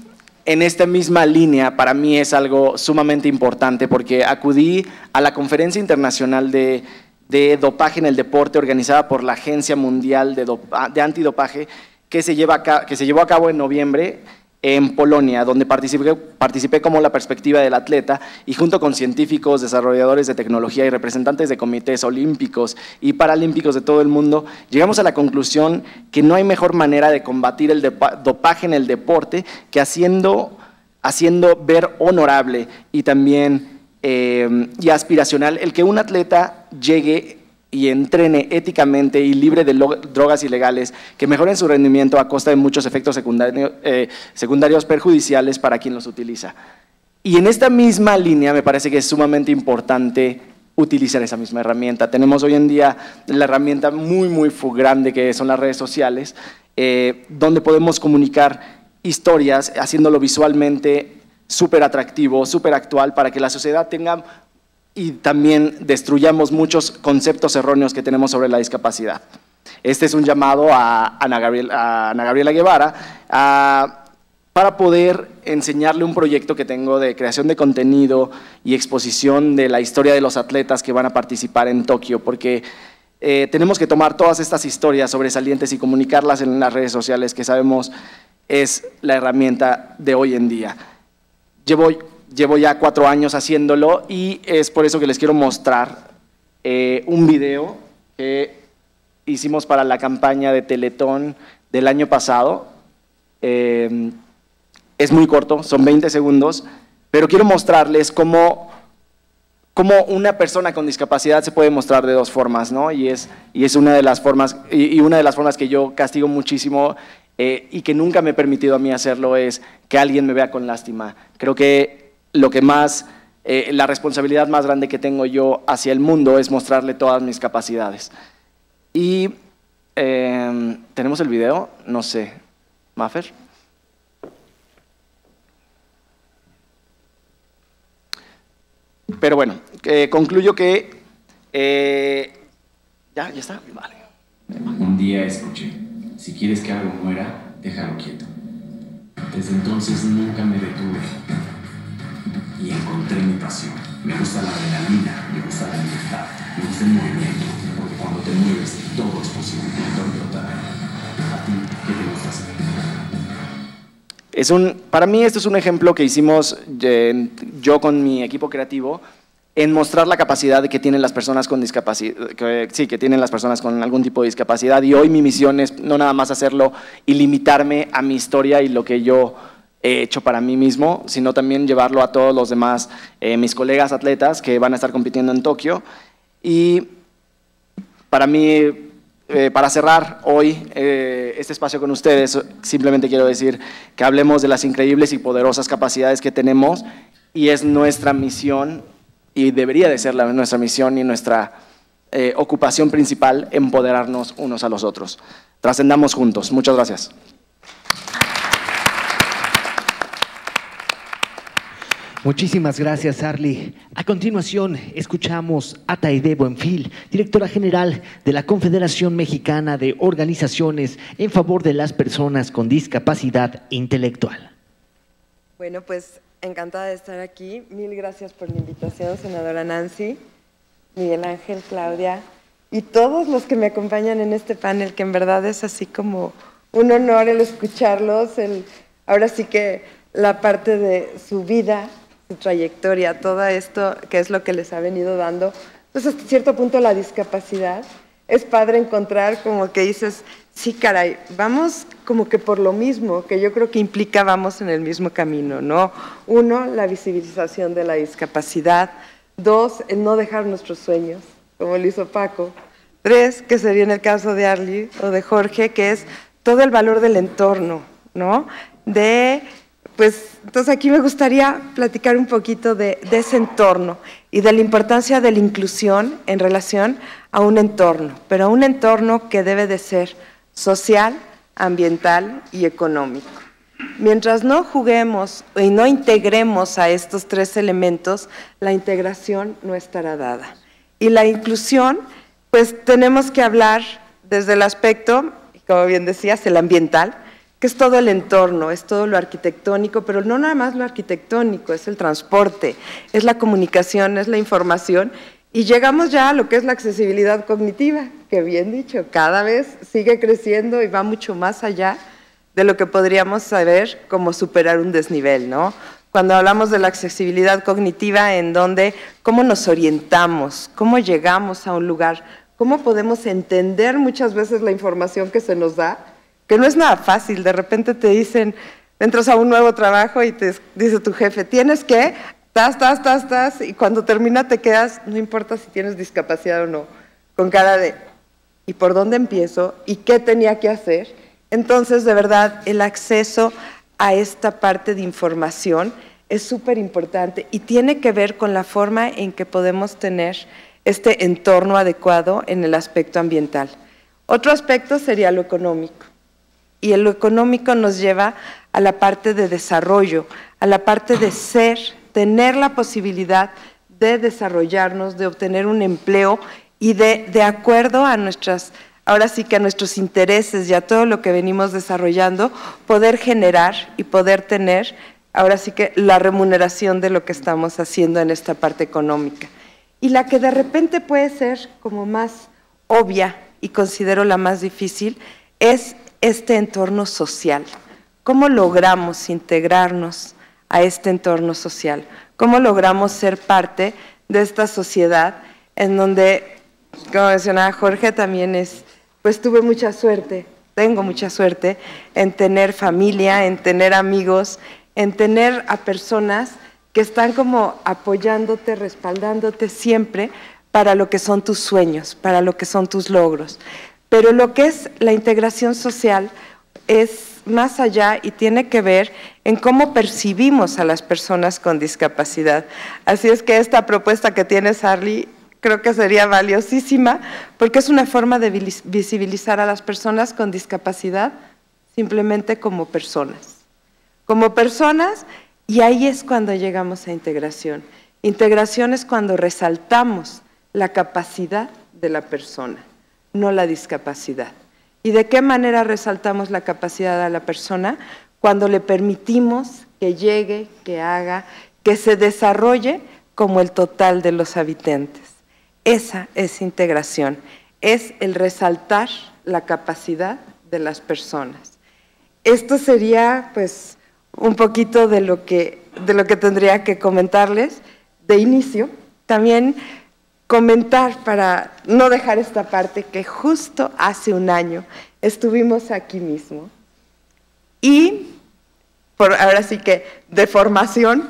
en esta misma línea, para mí es algo sumamente importante, porque acudí a la Conferencia Internacional de Dopaje en el Deporte, organizada por la Agencia Mundial de Antidopaje, que se llevó a cabo en noviembre en Polonia, donde participé como la perspectiva del atleta, y junto con científicos, desarrolladores de tecnología y representantes de comités olímpicos y paralímpicos de todo el mundo, llegamos a la conclusión que no hay mejor manera de combatir el dopaje en el deporte que haciendo ver honorable y también y aspiracional el que un atleta llegue y entrene éticamente y libre de drogas ilegales, que mejoren su rendimiento a costa de muchos efectos secundarios perjudiciales para quien los utiliza. Y en esta misma línea me parece que es sumamente importante utilizar esa misma herramienta. Tenemos hoy en día la herramienta muy, muy grande que son las redes sociales, donde podemos comunicar historias haciéndolo visualmente súper atractivo, súper actual, para que la sociedad tenga y también destruyamos muchos conceptos erróneos que tenemos sobre la discapacidad. Este es un llamado a Ana Gabriela Guevara para poder enseñarle un proyecto que tengo de creación de contenido y exposición de la historia de los atletas que van a participar en Tokio, porque tenemos que tomar todas estas historias sobresalientes y comunicarlas en las redes sociales, que sabemos es la herramienta de hoy en día. Llevo ya 4 años haciéndolo, y es por eso que les quiero mostrar un video que hicimos para la campaña de Teletón del año pasado. Es muy corto, son 20 segundos, pero quiero mostrarles cómo una persona con discapacidad se puede mostrar de 2 formas, ¿no? Y es una de las formas, y una de las formas que yo castigo muchísimo y que nunca me he permitido a mí hacerlo, es que alguien me vea con lástima. Creo que lo que más, la responsabilidad más grande que tengo yo hacia el mundo es mostrarle todas mis capacidades. Y ¿tenemos el video? No sé. ¿Maffer? Pero bueno, concluyo que… ¿Ya está? Vale. Un día escuché, si quieres que algo muera, déjalo quieto. Desde entonces nunca me detuve y encontré mi pasión. Me gusta la adrenalina, me gusta la libertad, me gusta el movimiento, porque cuando te mueves todo es posible. ¿A ti qué te gusta hacer? Para mí esto es un ejemplo que hicimos yo con mi equipo creativo, en mostrar la capacidad que tienen las personas con discapacidad, que tienen las personas con algún tipo de discapacidad, y hoy mi misión es no nada más hacerlo y limitarme a mi historia y lo que yo he hecho para mí mismo, sino también llevarlo a todos los demás, mis colegas atletas que van a estar compitiendo en Tokio. Y para mí, para cerrar hoy este espacio con ustedes, simplemente quiero decir que hablemos de las increíbles y poderosas capacidades que tenemos, y es nuestra misión, y debería de ser nuestra misión y nuestra ocupación principal, empoderarnos unos a los otros. Trascendamos juntos. Muchas gracias. Muchísimas gracias, Arly. A continuación, escuchamos a Taide Buenfil, directora general de la Confederación Mexicana de Organizaciones en favor de las personas con discapacidad intelectual. Bueno, pues encantada de estar aquí. Mil gracias por la invitación, senadora Nancy, Miguel Ángel, Claudia y todos los que me acompañan en este panel, que en verdad es así como un honor el escucharlos, ahora sí que la parte de su vida, su trayectoria, todo esto que es lo que les ha venido dando. Entonces, hasta cierto punto la discapacidad, es padre encontrar como que dices, sí, caray, vamos como que por lo mismo, que yo creo que implica vamos en el mismo camino, ¿no? Uno, la visibilización de la discapacidad. Dos, el no dejar nuestros sueños, como lo hizo Paco. Tres, que sería en el caso de Arly o de Jorge, que es todo el valor del entorno, ¿no? Pues, entonces aquí me gustaría platicar un poquito de ese entorno y de la importancia de la inclusión en relación a un entorno, pero a un entorno que debe de ser social, ambiental y económico. Mientras no juguemos y no integremos a estos tres elementos, la integración no estará dada. Y la inclusión, pues tenemos que hablar desde el aspecto, como bien decías, el ambiental, que es todo el entorno, es todo lo arquitectónico, pero no nada más lo arquitectónico, es el transporte, es la comunicación, es la información, y llegamos ya a lo que es la accesibilidad cognitiva, que bien dicho, cada vez sigue creciendo y va mucho más allá de lo que podríamos saber como superar un desnivel, ¿no? Cuando hablamos de la accesibilidad cognitiva, en donde, cómo nos orientamos, cómo llegamos a un lugar, cómo podemos entender muchas veces la información que se nos da, que no es nada fácil. De repente te dicen, entras a un nuevo trabajo y te dice tu jefe, tienes que, y cuando termina te quedas, no importa si tienes discapacidad o no, con cara de, ¿y por dónde empiezo? ¿Y qué tenía que hacer? Entonces, de verdad, el acceso a esta parte de información es súper importante y tiene que ver con la forma en que podemos tener este entorno adecuado en el aspecto ambiental. Otro aspecto sería lo económico. Y lo económico nos lleva a la parte de desarrollo, a la parte de tener la posibilidad de desarrollarnos, de obtener un empleo y de acuerdo a ahora sí que a nuestros intereses y a todo lo que venimos desarrollando, poder generar y poder tener, ahora sí que la remuneración de lo que estamos haciendo en esta parte económica. Y la que de repente puede ser como más obvia y considero la más difícil es este entorno social. ¿Cómo logramos integrarnos a este entorno social? ¿Cómo logramos ser parte de esta sociedad en donde, como mencionaba Jorge, también pues tuve mucha suerte, tengo mucha suerte en tener familia, en tener amigos, en tener a personas que están como apoyándote, respaldándote siempre para lo que son tus sueños, para lo que son tus logros. Pero lo que es la integración social es más allá y tiene que ver en cómo percibimos a las personas con discapacidad. Así es que esta propuesta que tienes, Arly, creo que sería valiosísima porque es una forma de visibilizar a las personas con discapacidad simplemente como personas. Como personas, y ahí es cuando llegamos a integración. Integración es cuando resaltamos la capacidad de la persona, no la discapacidad. ¿Y de qué manera resaltamos la capacidad a la persona? Cuando le permitimos que llegue, que haga, que se desarrolle como el total de los habitantes. Esa es integración, es el resaltar la capacidad de las personas. Esto sería, pues, un poquito de lo que tendría que comentarles de inicio. También comentar, para no dejar esta parte, que justo hace un año estuvimos aquí mismo y ahora sí que de formación,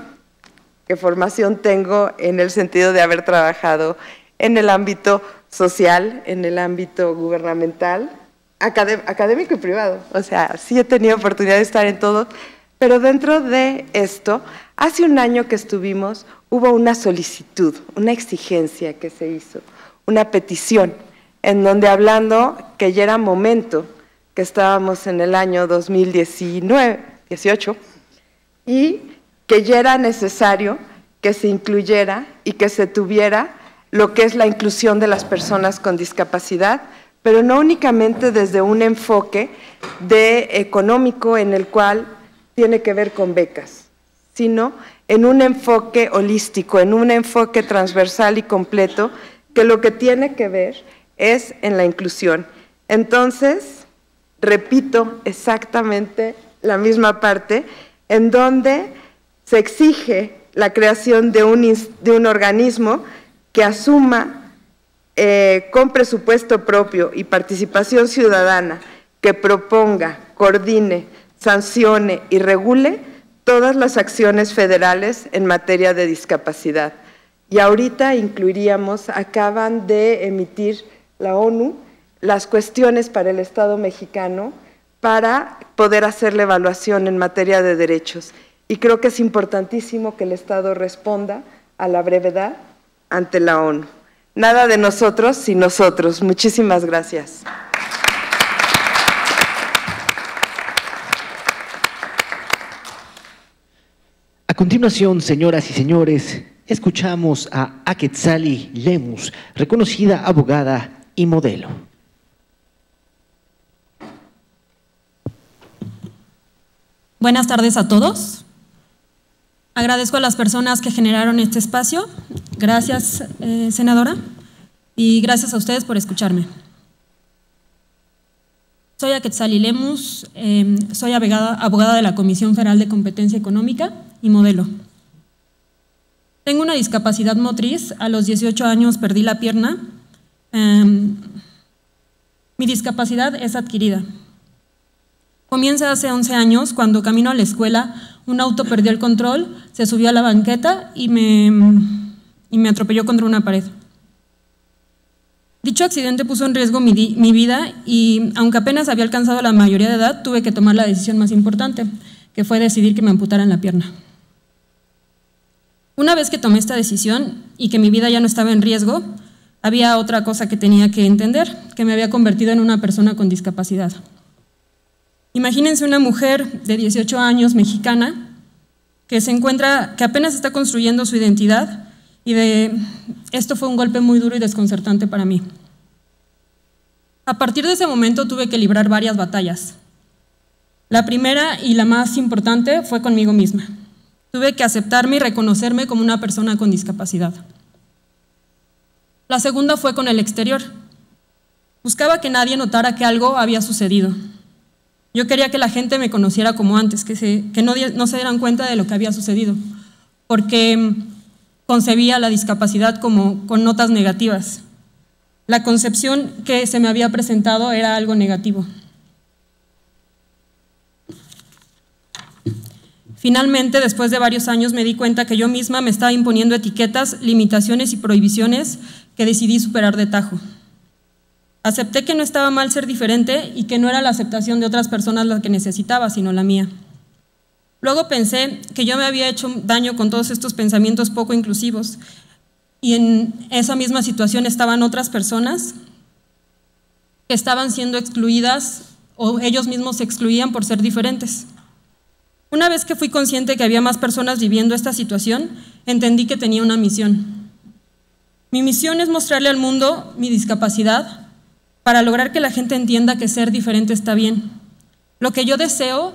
¿qué formación tengo en el sentido de haber trabajado en el ámbito social, en el ámbito gubernamental, académico y privado? O sea, sí he tenido oportunidad de estar en todo, pero dentro de esto, hace un año que estuvimos, hubo una solicitud, una exigencia que se hizo, una petición, en donde hablando que ya era momento, que estábamos en el año 2018, y que ya era necesario que se incluyera y que se tuviera lo que es la inclusión de las personas con discapacidad, pero no únicamente desde un enfoque económico en el cual tiene que ver con becas, sino en un enfoque holístico, en un enfoque transversal y completo, que lo que tiene que ver es en la inclusión. Entonces, repito exactamente la misma parte, en donde se exige la creación de un organismo que asuma con presupuesto propio y participación ciudadana, que proponga, coordine, sancione y regule todas las acciones federales en materia de discapacidad. Y ahorita incluiríamos, acaban de emitir la ONU, las cuestiones para el Estado mexicano para poder hacer la evaluación en materia de derechos. Y creo que es importantísimo que el Estado responda a la brevedad ante la ONU. Nada de nosotros sin nosotros. Muchísimas gracias. A continuación, señoras y señores, escuchamos a Aquetzali Lemus, reconocida abogada y modelo. Buenas tardes a todos. Agradezco a las personas que generaron este espacio. Gracias, senadora, y gracias a ustedes por escucharme. Soy Aquetzali Lemus, soy abogada de la Comisión Federal de Competencia Económica y modelo. Tengo una discapacidad motriz, a los 18 años perdí la pierna. Mi discapacidad es adquirida. Comienza hace 11 años, cuando camino a la escuela, un auto perdió el control, se subió a la banqueta y me atropelló contra una pared. Dicho accidente puso en riesgo mi vida y, aunque apenas había alcanzado la mayoría de edad, tuve que tomar la decisión más importante, que fue decidir que me amputaran la pierna. Una vez que tomé esta decisión y que mi vida ya no estaba en riesgo, había otra cosa que tenía que entender, que me había convertido en una persona con discapacidad. Imagínense una mujer de 18 años, mexicana, que apenas está construyendo su identidad, y esto fue un golpe muy duro y desconcertante para mí. A partir de ese momento tuve que librar varias batallas. La primera y la más importante fue conmigo misma. Tuve que aceptarme y reconocerme como una persona con discapacidad. La segunda fue con el exterior. Buscaba que nadie notara que algo había sucedido. Yo quería que la gente me conociera como antes, que no se dieran cuenta de lo que había sucedido, porque concebía la discapacidad con notas negativas. La concepción que se me había presentado era algo negativo. Finalmente, después de varios años, me di cuenta que yo misma me estaba imponiendo etiquetas, limitaciones y prohibiciones que decidí superar de tajo. Acepté que no estaba mal ser diferente y que no era la aceptación de otras personas la que necesitaba, sino la mía. Luego pensé que yo me había hecho daño con todos estos pensamientos poco inclusivos, y en esa misma situación estaban otras personas que estaban siendo excluidas, o ellos mismos se excluían por ser diferentes. Una vez que fui consciente que había más personas viviendo esta situación, entendí que tenía una misión. Mi misión es mostrarle al mundo mi discapacidad, para lograr que la gente entienda que ser diferente está bien. Lo que yo deseo,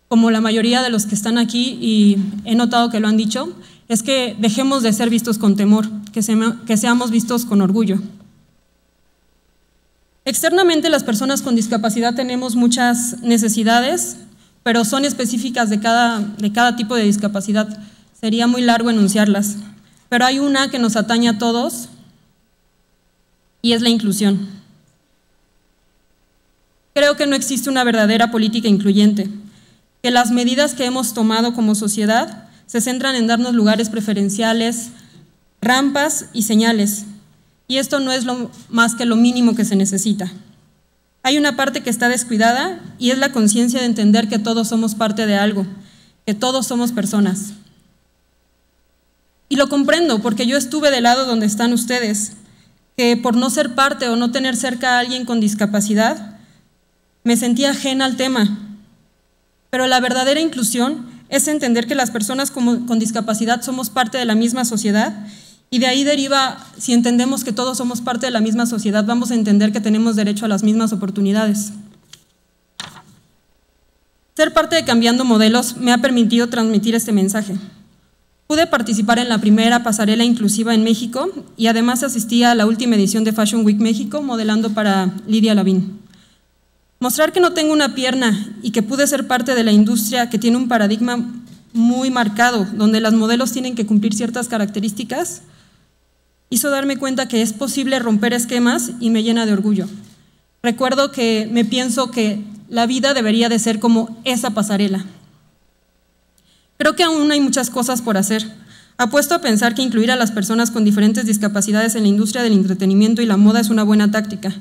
como la mayoría de los que están aquí, y he notado que lo han dicho, es que dejemos de ser vistos con temor, que seamos vistos con orgullo. Externamente, las personas con discapacidad tenemos muchas necesidades, pero son específicas de cada tipo de discapacidad. Sería muy largo enunciarlas, pero hay una que nos atañe a todos, y es la inclusión. Creo que no existe una verdadera política incluyente, que las medidas que hemos tomado como sociedad se centran en darnos lugares preferenciales, rampas y señales, y esto no es más que lo mínimo que se necesita. Hay una parte que está descuidada y es la conciencia de entender que todos somos parte de algo, que todos somos personas. Y lo comprendo porque yo estuve del lado donde están ustedes, que por no ser parte o no tener cerca a alguien con discapacidad, me sentía ajena al tema. Pero la verdadera inclusión es entender que las personas con discapacidad somos parte de la misma sociedad, y de ahí deriva, si entendemos que todos somos parte de la misma sociedad, vamos a entender que tenemos derecho a las mismas oportunidades. Ser parte de Cambiando Modelos me ha permitido transmitir este mensaje. Pude participar en la primera pasarela inclusiva en México y además asistí a la última edición de Fashion Week México modelando para Lidia Lavín. Mostrar que no tengo una pierna y que pude ser parte de la industria que tiene un paradigma muy marcado, donde las modelos tienen que cumplir ciertas características, hizo darme cuenta que es posible romper esquemas y me llena de orgullo. Recuerdo que me pienso que la vida debería de ser como esa pasarela. Creo que aún hay muchas cosas por hacer. Apuesto a pensar que incluir a las personas con diferentes discapacidades en la industria del entretenimiento y la moda es una buena táctica.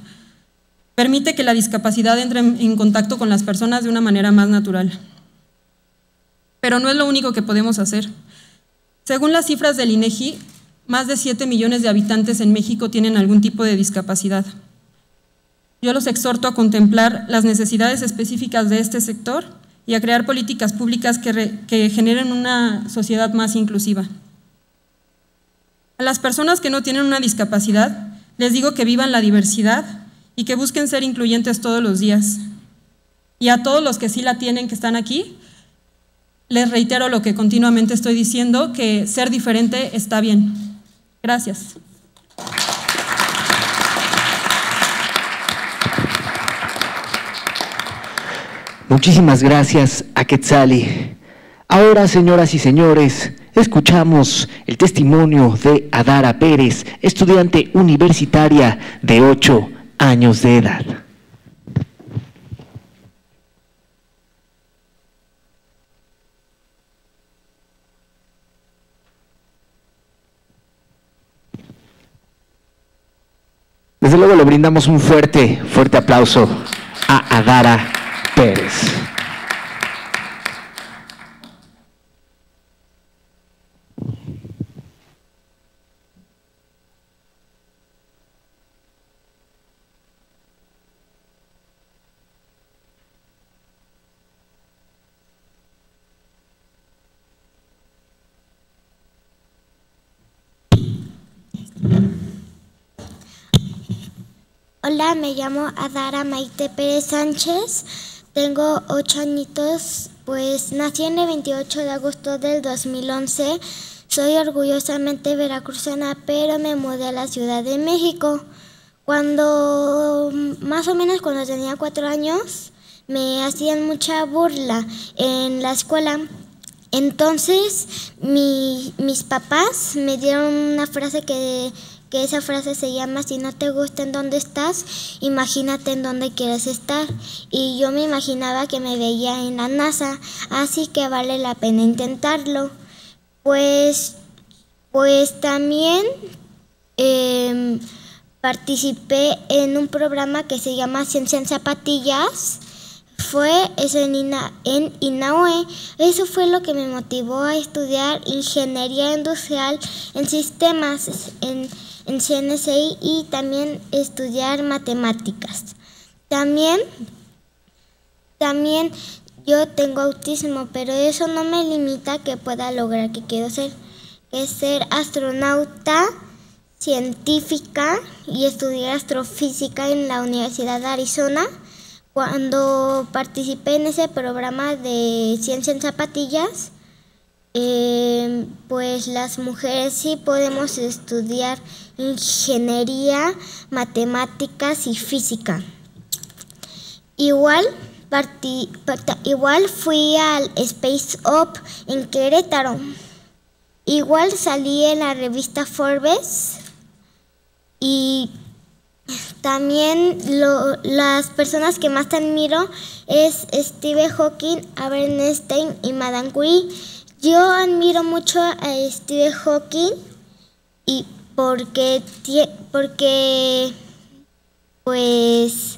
Permite que la discapacidad entre en contacto con las personas de una manera más natural. Pero no es lo único que podemos hacer. Según las cifras del INEGI, más de 7 millones de habitantes en México tienen algún tipo de discapacidad. Yo los exhorto a contemplar las necesidades específicas de este sector y a crear políticas públicas que generen una sociedad más inclusiva. A las personas que no tienen una discapacidad, les digo que vivan la diversidad y que busquen ser incluyentes todos los días. Y a todos los que sí la tienen, que están aquí, les reitero lo que continuamente estoy diciendo, que ser diferente está bien. Gracias. Muchísimas gracias a Quetzali. Ahora, señoras y señores, escuchamos el testimonio de Adara Pérez, estudiante universitaria de 8 años de edad. Desde luego le brindamos un fuerte aplauso a Adara Pérez. Hola, me llamo Adara Maite Pérez Sánchez, tengo 8 añitos, pues nací en el 28 de agosto del 2011, soy orgullosamente veracruzana, pero me mudé a la Ciudad de México. Más o menos cuando tenía 4 años, me hacían mucha burla en la escuela. Entonces, mis papás me dieron una frase que esa frase se llama: si no te gusta en dónde estás, imagínate en dónde quieres estar. Y yo me imaginaba que me veía en la NASA, así que vale la pena intentarlo. Pues también participé en un programa que se llama Ciencia en Zapatillas. Eso en INAUE. Eso fue lo que me motivó a estudiar ingeniería industrial en sistemas en CNCI y también estudiar matemáticas. También yo tengo autismo, pero eso no me limita a que pueda lograr que quiero ser, que es ser astronauta, científica y estudiar astrofísica en la Universidad de Arizona. Cuando participé en ese programa de Ciencia en Zapatillas, pues las mujeres sí podemos estudiar ingeniería, matemáticas y física. Igual fui al Space Up en Querétaro. Igual salí en la revista Forbes y también las personas que más admiro es Stephen Hawking, Albert Einstein y Madame Curie. Yo admiro mucho a Stephen Hawking y porque pues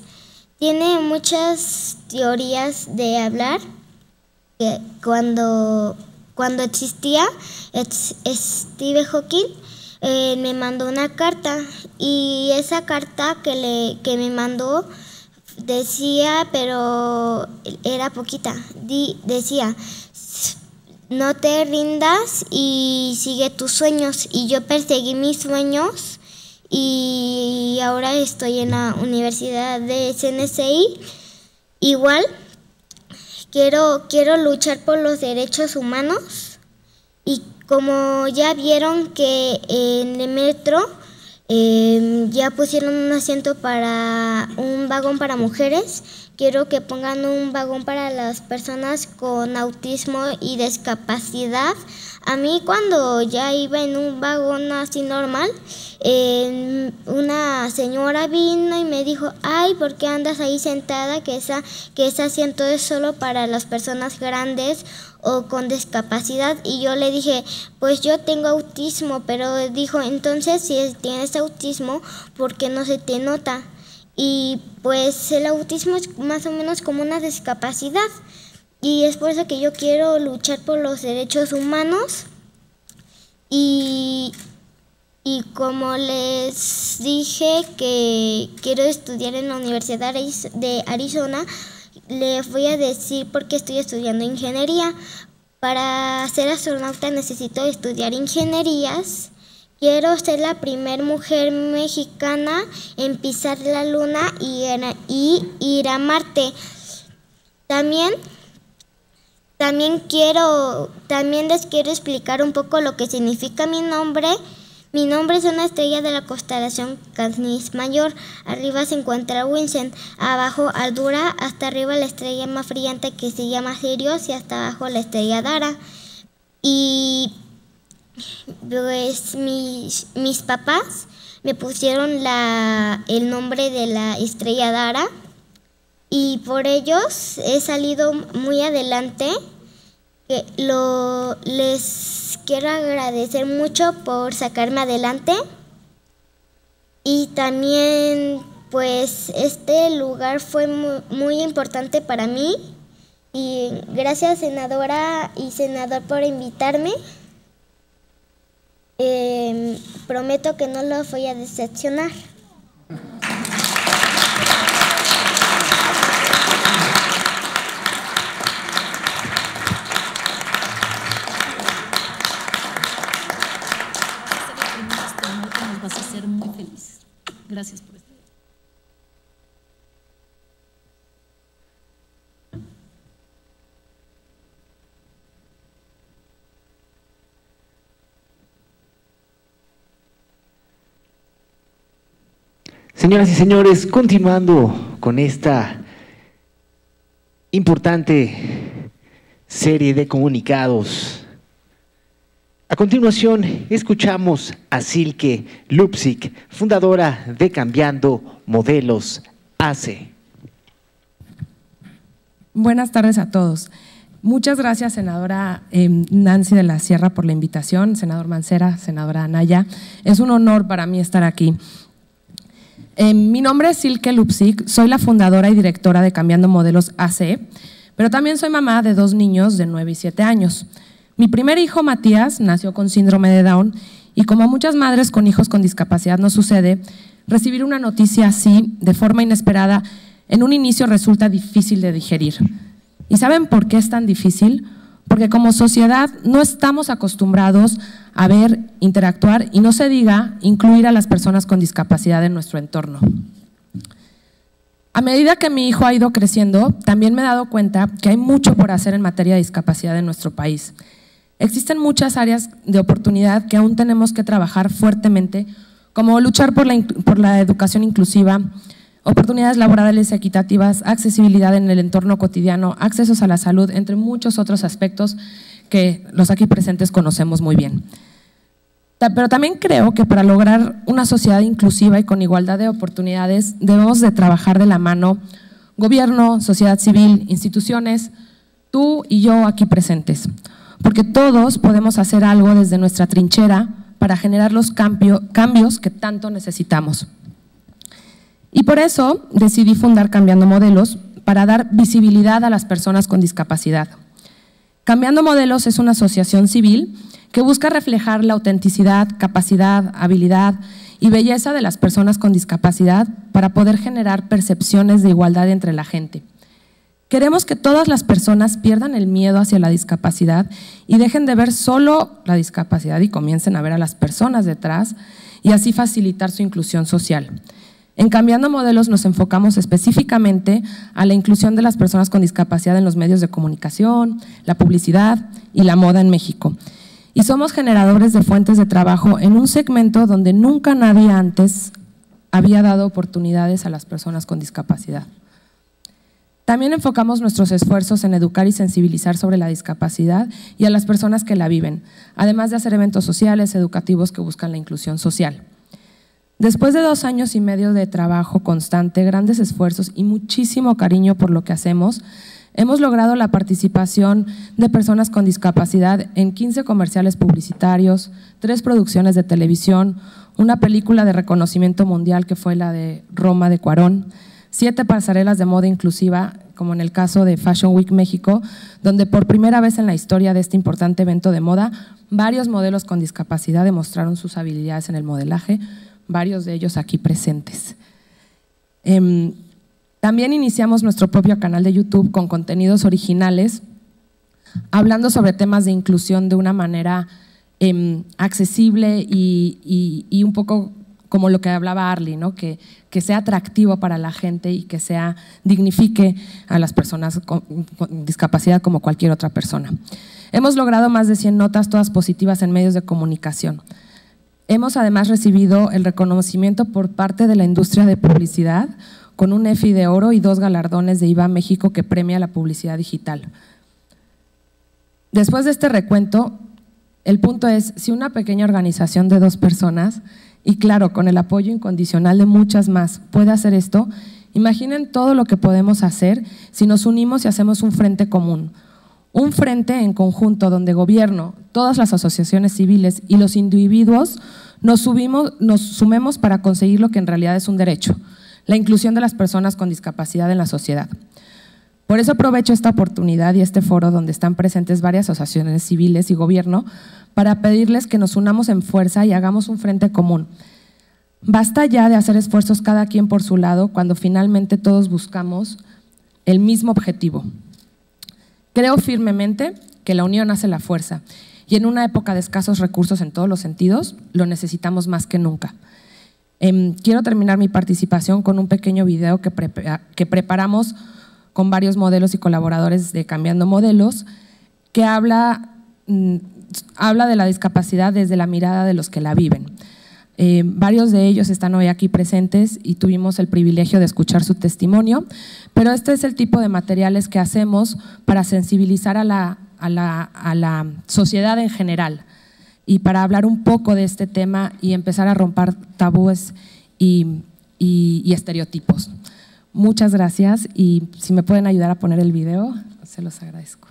tiene muchas teorías de hablar. Que cuando existía Stephen Hawking, me mandó una carta y esa carta que me mandó decía, pero era poquita, decía: no te rindas y sigue tus sueños. Y yo perseguí mis sueños y ahora estoy en la Universidad de CNCI. Igual, quiero luchar por los derechos humanos y como ya vieron que en el metro ya pusieron un asiento para un vagón para mujeres, quiero que pongan un vagón para las personas con autismo y discapacidad. A mí cuando ya iba en un vagón así normal, una señora vino y me dijo, ay, ¿por qué andas ahí sentada? Que ese asiento es solo para las personas grandes o con discapacidad. Y yo le dije, pues yo tengo autismo, pero dijo, entonces si tienes autismo, ¿por qué no se te nota? Y pues el autismo es más o menos como una discapacidad. Y es por eso que yo quiero luchar por los derechos humanos. Y como les dije que quiero estudiar en la Universidad de Arizona, les voy a decir por qué estoy estudiando ingeniería. Para ser astronauta necesito estudiar ingenierías. Quiero ser la primera mujer mexicana en pisar la luna y ir a Marte. También les quiero explicar un poco lo que significa mi nombre. Mi nombre es una estrella de la constelación Canis Mayor. Arriba se encuentra Wilson, abajo Aldura, hasta arriba la estrella más brillante que se llama Sirius y hasta abajo la estrella Dara. Y pues mis papás me pusieron el nombre de la estrella Dara. Y por ellos he salido muy adelante. Les quiero agradecer mucho por sacarme adelante. Y también, pues, este lugar fue muy importante para mí. Y gracias, senadora y senador, por invitarme. Prometo que no los voy a decepcionar. Vas a ser muy feliz. Gracias por estar. Señoras y señores, continuando con esta importante serie de comunicados, a continuación escuchamos a Silke Lupsik, fundadora de Cambiando Modelos AC. Buenas tardes a todos. Muchas gracias, senadora Nancy de la Sierra, por la invitación, senador Mancera, senadora Anaya. Es un honor para mí estar aquí. Mi nombre es Silke Lupsik, soy la fundadora y directora de Cambiando Modelos AC, pero también soy mamá de 2 niños de 9 y 7 años. Mi primer hijo, Matías, nació con síndrome de Down y como a muchas madres con hijos con discapacidad nos sucede, recibir una noticia así, de forma inesperada, en un inicio resulta difícil de digerir. ¿Y saben por qué es tan difícil? Porque como sociedad no estamos acostumbrados a ver, interactuar y no se diga incluir a las personas con discapacidad en nuestro entorno. A medida que mi hijo ha ido creciendo, también me he dado cuenta que hay mucho por hacer en materia de discapacidad en nuestro país. Existen muchas áreas de oportunidad que aún tenemos que trabajar fuertemente, como luchar por la educación inclusiva, oportunidades laborales equitativas, accesibilidad en el entorno cotidiano, accesos a la salud, entre muchos otros aspectos que los aquí presentes conocemos muy bien. Pero también creo que para lograr una sociedad inclusiva y con igualdad de oportunidades debemos de trabajar de la mano gobierno, sociedad civil, instituciones, tú y yo aquí presentes, porque todos podemos hacer algo desde nuestra trinchera para generar los cambios que tanto necesitamos. Y por eso decidí fundar Cambiando Modelos, para dar visibilidad a las personas con discapacidad. Cambiando Modelos es una asociación civil que busca reflejar la autenticidad, capacidad, habilidad y belleza de las personas con discapacidad para poder generar percepciones de igualdad entre la gente. Queremos que todas las personas pierdan el miedo hacia la discapacidad y dejen de ver solo la discapacidad y comiencen a ver a las personas detrás y así facilitar su inclusión social. En Cambiando Modelos nos enfocamos específicamente a la inclusión de las personas con discapacidad en los medios de comunicación, la publicidad y la moda en México. Y somos generadores de fuentes de trabajo en un segmento donde nunca nadie antes había dado oportunidades a las personas con discapacidad. También enfocamos nuestros esfuerzos en educar y sensibilizar sobre la discapacidad y a las personas que la viven, además de hacer eventos sociales, educativos que buscan la inclusión social. Después de 2 años y medio de trabajo constante, grandes esfuerzos y muchísimo cariño por lo que hacemos, hemos logrado la participación de personas con discapacidad en 15 comerciales publicitarios, 3 producciones de televisión, una película de reconocimiento mundial que fue la de Roma de Cuarón, 7 pasarelas de moda inclusiva, como en el caso de Fashion Week México, donde por primera vez en la historia de este importante evento de moda, varios modelos con discapacidad demostraron sus habilidades en el modelaje, varios de ellos aquí presentes. También iniciamos nuestro propio canal de YouTube con contenidos originales, hablando sobre temas de inclusión de una manera accesible y un poco como lo que hablaba Arly, ¿no? Que sea atractivo para la gente y que dignifique a las personas con discapacidad como cualquier otra persona. Hemos logrado más de 100 notas, todas positivas en medios de comunicación. Hemos además recibido el reconocimiento por parte de la industria de publicidad con un EFI de oro y 2 galardones de IVA México que premia la publicidad digital. Después de este recuento, el punto es, si una pequeña organización de 2 personas, y claro, con el apoyo incondicional de muchas más, puede hacer esto, imaginen todo lo que podemos hacer si nos unimos y hacemos un frente común. Un frente en conjunto donde gobierno, todas las asociaciones civiles y los individuos nos sumemos para conseguir lo que en realidad es un derecho, la inclusión de las personas con discapacidad en la sociedad. Por eso aprovecho esta oportunidad y este foro donde están presentes varias asociaciones civiles y gobierno para pedirles que nos unamos en fuerza y hagamos un frente común. Basta ya de hacer esfuerzos cada quien por su lado cuando finalmente todos buscamos el mismo objetivo. Creo firmemente que la unión hace la fuerza y en una época de escasos recursos en todos los sentidos, lo necesitamos más que nunca. Quiero terminar mi participación con un pequeño video que preparamos con varios modelos y colaboradores de Cambiando Modelos, que habla de la discapacidad desde la mirada de los que la viven. Varios de ellos están hoy aquí presentes y tuvimos el privilegio de escuchar su testimonio, pero este es el tipo de materiales que hacemos para sensibilizar a la sociedad en general y para hablar un poco de este tema y empezar a romper tabúes y estereotipos. Muchas gracias y si me pueden ayudar a poner el video, se los agradezco.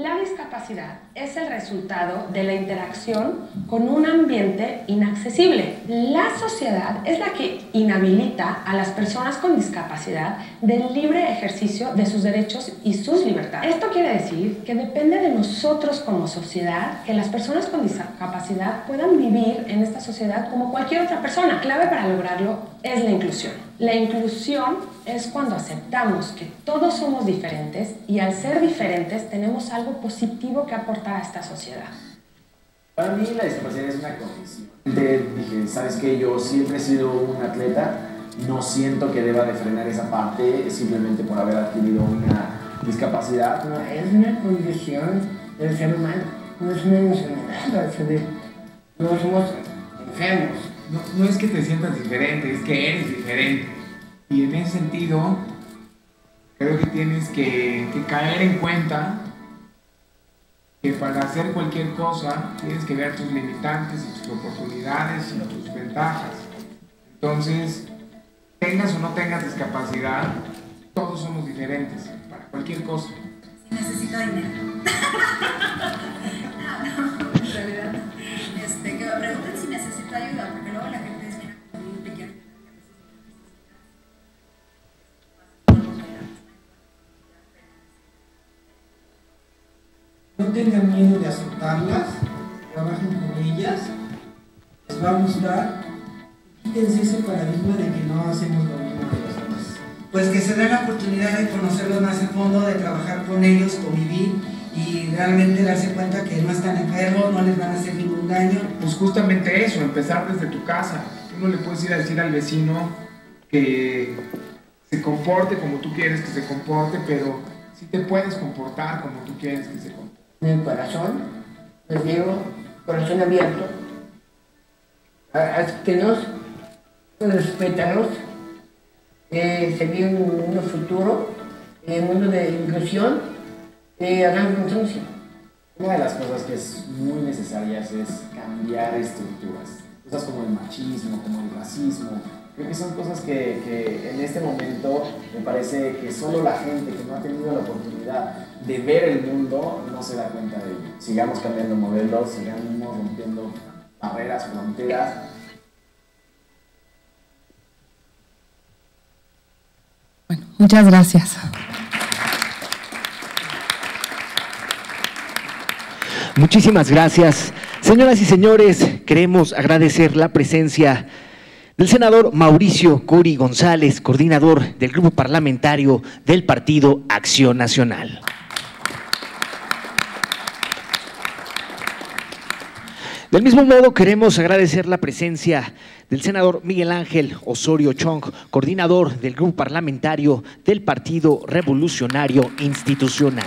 La discapacidad es el resultado de la interacción con un ambiente inaccesible. La sociedad es la que inhabilita a las personas con discapacidad del libre ejercicio de sus derechos y sus libertades. Esto quiere decir que depende de nosotros como sociedad que las personas con discapacidad puedan vivir en esta sociedad como cualquier otra persona. La clave para lograrlo es la inclusión. La inclusión es cuando aceptamos que todos somos diferentes y al ser diferentes tenemos algo positivo que aportar a esta sociedad. Para mí la discapacidad es una condición. Dije, ¿sabes qué? Yo siempre he sido un atleta, no siento que deba de frenar esa parte simplemente por haber adquirido una discapacidad. No, es una condición del ser humano, no es una enfermedad, no somos enfermos. No es que te sientas diferente, es que eres diferente. Y en ese sentido, creo que tienes que caer en cuenta que para hacer cualquier cosa tienes que ver tus limitantes y tus oportunidades y tus ventajas. Entonces, tengas o no tengas discapacidad, todos somos diferentes para cualquier cosa. Si necesito dinero. No, en realidad, que me pregunten si necesito ayuda. medio de aceptarlas, trabajen con ellas, les va a gustar. Quítense ese paradigma de que no hacemos lo mismo que los demás. Pues que se den la oportunidad de conocerlos más a fondo, de trabajar con ellos, convivir y realmente darse cuenta que no están enfermos, no les van a hacer ningún daño. Pues justamente eso, empezar desde tu casa. Tú no le puedes ir a decir al vecino que se comporte como tú quieres que se comporte, pero sí te puedes comportar como tú quieres que se comporte. En el corazón, les digo, corazón abierto, acéptenos, respétanos, se vive un mundo futuro, un mundo de inclusión, hagamos conciencia. Una de las cosas que es muy necesarias es cambiar estructuras. Cosas como el machismo, como el racismo. Creo que son cosas que en este momento me parece que solo la gente que no ha tenido la oportunidad de ver el mundo no se da cuenta de ello. Sigamos cambiando modelos, sigamos rompiendo barreras, fronteras. Bueno, muchas gracias. Muchísimas gracias. Señoras y señores, queremos agradecer la presencia del senador Mauricio Curi González, coordinador del Grupo Parlamentario del Partido Acción Nacional. Del mismo modo, queremos agradecer la presencia del senador Miguel Ángel Osorio Chong, coordinador del Grupo Parlamentario del Partido Revolucionario Institucional.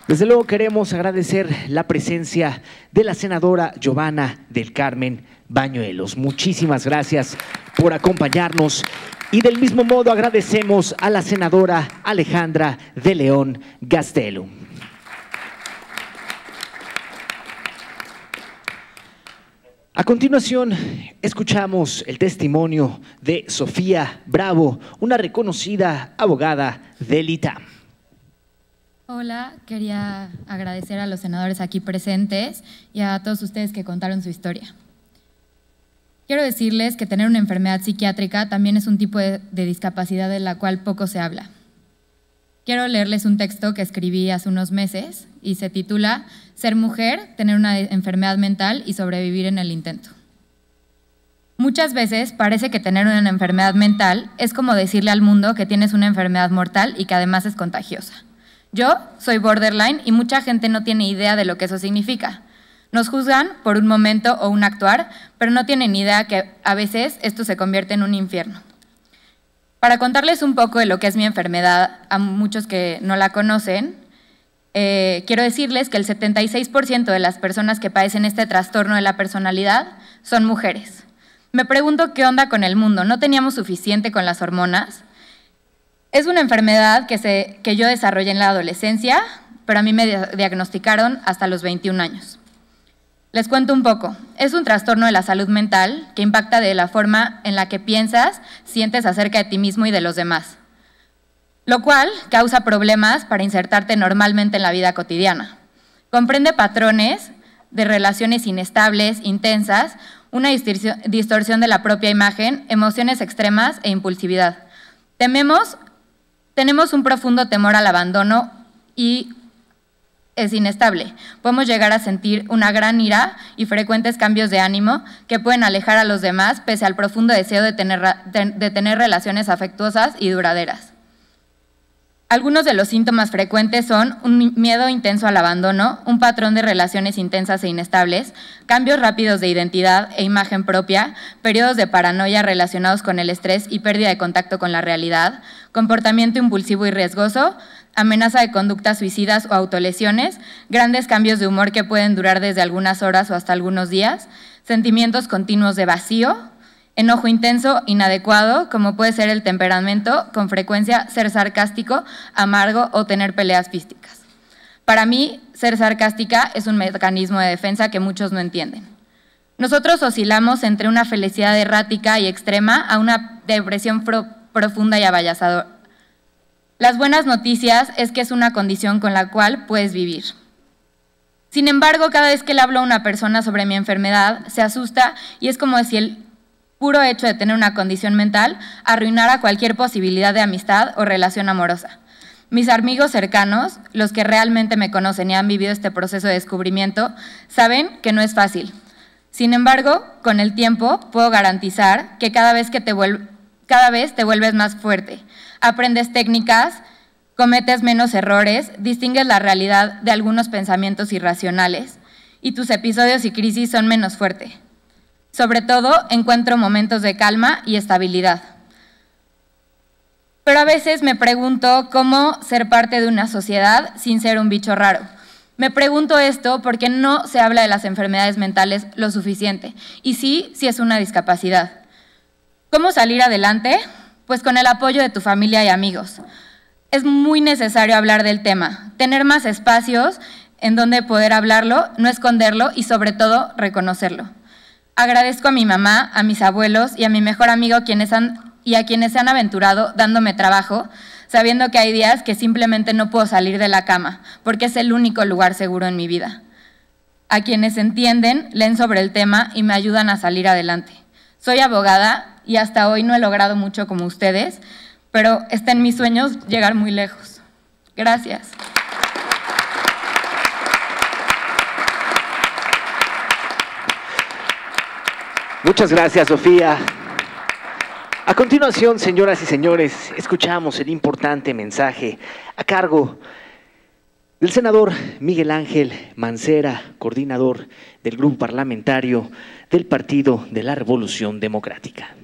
Desde luego queremos agradecer la presencia de la senadora Giovanna del Carmen Bañuelos. Muchísimas gracias por acompañarnos y del mismo modo agradecemos a la senadora Alejandra de León Gastelum. A continuación, escuchamos el testimonio de Sofía Bravo, una reconocida abogada del ITAM. Hola, quería agradecer a los senadores aquí presentes y a todos ustedes que contaron su historia. Quiero decirles que tener una enfermedad psiquiátrica también es un tipo de discapacidad de la cual poco se habla. Quiero leerles un texto que escribí hace unos meses y se titula Ser mujer, tener una enfermedad mental y sobrevivir en el intento. Muchas veces parece que tener una enfermedad mental es como decirle al mundo que tienes una enfermedad mortal y que además es contagiosa. Yo soy borderline y mucha gente no tiene idea de lo que eso significa. Nos juzgan por un momento o un actuar, pero no tienen idea que a veces esto se convierte en un infierno. Para contarles un poco de lo que es mi enfermedad, a muchos que no la conocen, quiero decirles que el 76% de las personas que padecen este trastorno de la personalidad son mujeres. Me pregunto qué onda con el mundo, ¿no teníamos suficiente con las hormonas? Es una enfermedad que yo desarrollé en la adolescencia, pero a mí me diagnosticaron hasta los 21 años. Les cuento un poco. Es un trastorno de la salud mental que impacta de la forma en la que piensas, sientes acerca de ti mismo y de los demás, lo cual causa problemas para insertarte normalmente en la vida cotidiana. Comprende patrones de relaciones inestables, intensas, una distorsión de la propia imagen, emociones extremas e impulsividad. Tenemos un profundo temor al abandono y es inestable. Podemos llegar a sentir una gran ira y frecuentes cambios de ánimo que pueden alejar a los demás pese al profundo deseo de tener relaciones afectuosas y duraderas. Algunos de los síntomas frecuentes son un miedo intenso al abandono, un patrón de relaciones intensas e inestables, cambios rápidos de identidad e imagen propia, periodos de paranoia relacionados con el estrés y pérdida de contacto con la realidad, comportamiento impulsivo y riesgoso, amenaza de conductas suicidas o autolesiones, grandes cambios de humor que pueden durar desde algunas horas o hasta algunos días, sentimientos continuos de vacío, enojo intenso, inadecuado, como puede ser el temperamento, con frecuencia ser sarcástico, amargo o tener peleas físicas. Para mí, ser sarcástica es un mecanismo de defensa que muchos no entienden. Nosotros oscilamos entre una felicidad errática y extrema a una depresión profunda y avasalladora. Las buenas noticias es que es una condición con la cual puedes vivir. Sin embargo, cada vez que le hablo a una persona sobre mi enfermedad, se asusta y es como si el puro hecho de tener una condición mental arruinara cualquier posibilidad de amistad o relación amorosa. Mis amigos cercanos, los que realmente me conocen y han vivido este proceso de descubrimiento, saben que no es fácil. Sin embargo, con el tiempo puedo garantizar que cada vez te vuelves más fuerte, aprendes técnicas, cometes menos errores, distingues la realidad de algunos pensamientos irracionales y tus episodios y crisis son menos fuertes. Sobre todo, encuentro momentos de calma y estabilidad. Pero a veces me pregunto cómo ser parte de una sociedad sin ser un bicho raro. Me pregunto esto porque no se habla de las enfermedades mentales lo suficiente, y sí es una discapacidad. ¿Cómo salir adelante? Pues con el apoyo de tu familia y amigos. Es muy necesario hablar del tema, tener más espacios en donde poder hablarlo, no esconderlo y sobre todo reconocerlo. Agradezco a mi mamá, a mis abuelos y a mi mejor amigo a quienes se han aventurado dándome trabajo, sabiendo que hay días que simplemente no puedo salir de la cama, porque es el único lugar seguro en mi vida. A quienes entienden, leen sobre el tema y me ayudan a salir adelante. Soy abogada y hasta hoy no he logrado mucho como ustedes, pero está en mis sueños llegar muy lejos. Gracias. Muchas gracias, Sofía. A continuación, señoras y señores, escuchamos el importante mensaje a cargo del senador Miguel Ángel Mancera, coordinador del grupo parlamentario del Partido de la Revolución Democrática.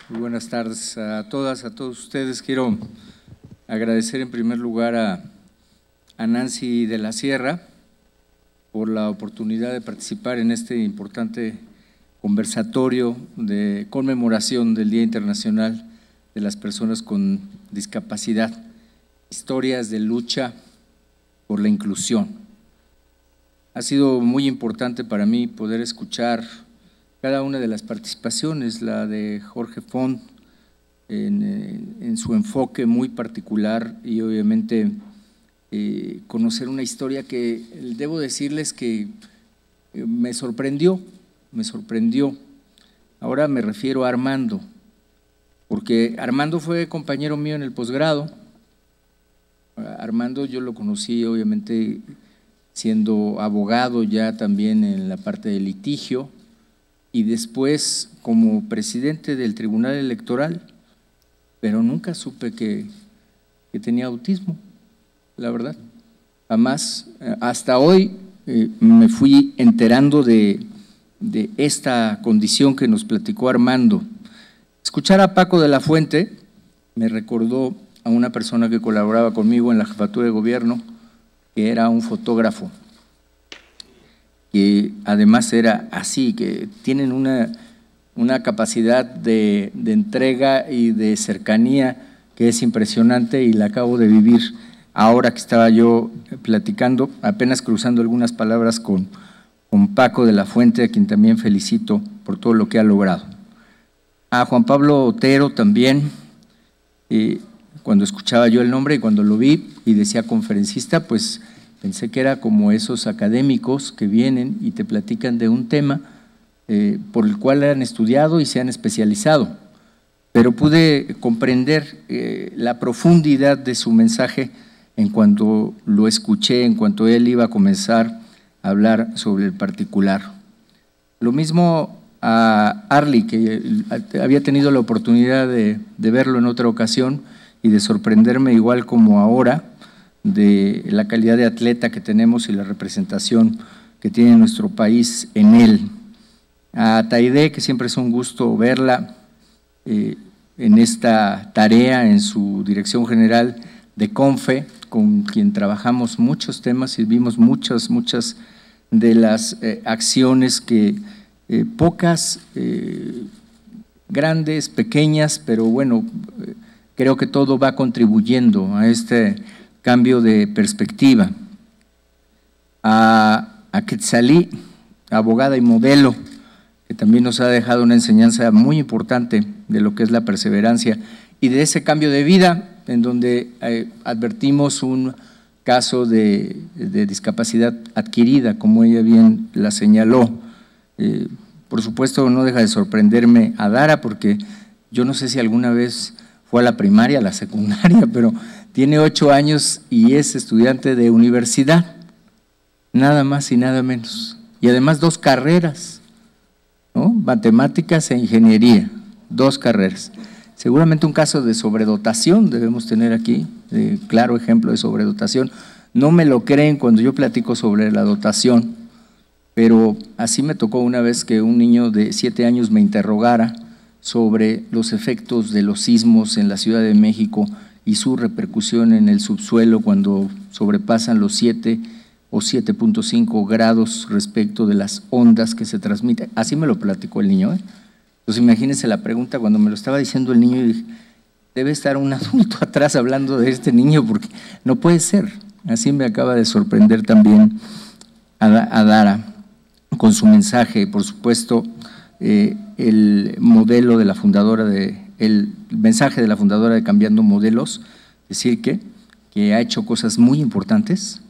Muy buenas tardes a todas, a todos ustedes. Quiero agradecer en primer lugar a Nancy de la Sierra por la oportunidad de participar en este importante conversatorio de conmemoración del Día Internacional de las Personas con Discapacidad, historias de lucha por la inclusión. Ha sido muy importante para mí poder escuchar cada una de las participaciones, la de Jorge Font en su enfoque muy particular y obviamente conocer una historia que debo decirles que me sorprendió. Ahora me refiero a Armando, porque Armando fue compañero mío en el posgrado. Armando yo lo conocí obviamente siendo abogado ya también en la parte de litigio y después como presidente del Tribunal Electoral, pero nunca supe que tenía autismo. La verdad, jamás, hasta hoy me fui enterando de esta condición que nos platicó Armando. Escuchar a Paco de la Fuente me recordó a una persona que colaboraba conmigo en la jefatura de gobierno, que era un fotógrafo, que además era así, que tienen una capacidad de entrega y de cercanía que es impresionante y la acabo de vivir ahora que estaba yo platicando, apenas cruzando algunas palabras con Paco de la Fuente, a quien también felicito por todo lo que ha logrado. A Juan Pablo Otero también, cuando escuchaba yo el nombre y cuando lo vi y decía conferencista, pues pensé que era como esos académicos que vienen y te platican de un tema por el cual han estudiado y se han especializado, pero pude comprender la profundidad de su mensaje en cuanto lo escuché, en cuanto él iba a comenzar a hablar sobre el particular. Lo mismo a Arly, que había tenido la oportunidad de verlo en otra ocasión y de sorprenderme igual como ahora de la calidad de atleta que tenemos y la representación que tiene nuestro país en él. A Taide, que siempre es un gusto verla en esta tarea en su dirección general de CONFE, con quien trabajamos muchos temas y vimos muchas de las acciones que pocas, grandes, pequeñas, pero bueno, creo que todo va contribuyendo a este cambio de perspectiva. A Quetzalí, abogada y modelo, que también nos ha dejado una enseñanza muy importante de lo que es la perseverancia y de ese cambio de vida en donde advertimos un caso de discapacidad adquirida, como ella bien la señaló, por supuesto no deja de sorprenderme Adara, porque yo no sé si alguna vez fue a la primaria, a la secundaria, pero tiene 8 años y es estudiante de universidad, nada más y nada menos. Y además 2 carreras, ¿no? Matemáticas e ingeniería, 2 carreras. Seguramente un caso de sobredotación debemos tener aquí, claro ejemplo de sobredotación. No me lo creen cuando yo platico sobre la dotación, pero así me tocó una vez que un niño de 7 años me interrogara sobre los efectos de los sismos en la Ciudad de México y su repercusión en el subsuelo cuando sobrepasan los 7 o 7.5 grados respecto de las ondas que se transmiten. Así me lo platicó el niño, ¿eh? Entonces imagínense la pregunta cuando me lo estaba diciendo el niño, y dije, debe estar un adulto atrás hablando de este niño porque no puede ser. Así me acaba de sorprender también Adara con su mensaje, por supuesto, el modelo de la fundadora el mensaje de la fundadora de Cambiando Modelos, decir que ha hecho cosas muy importantes,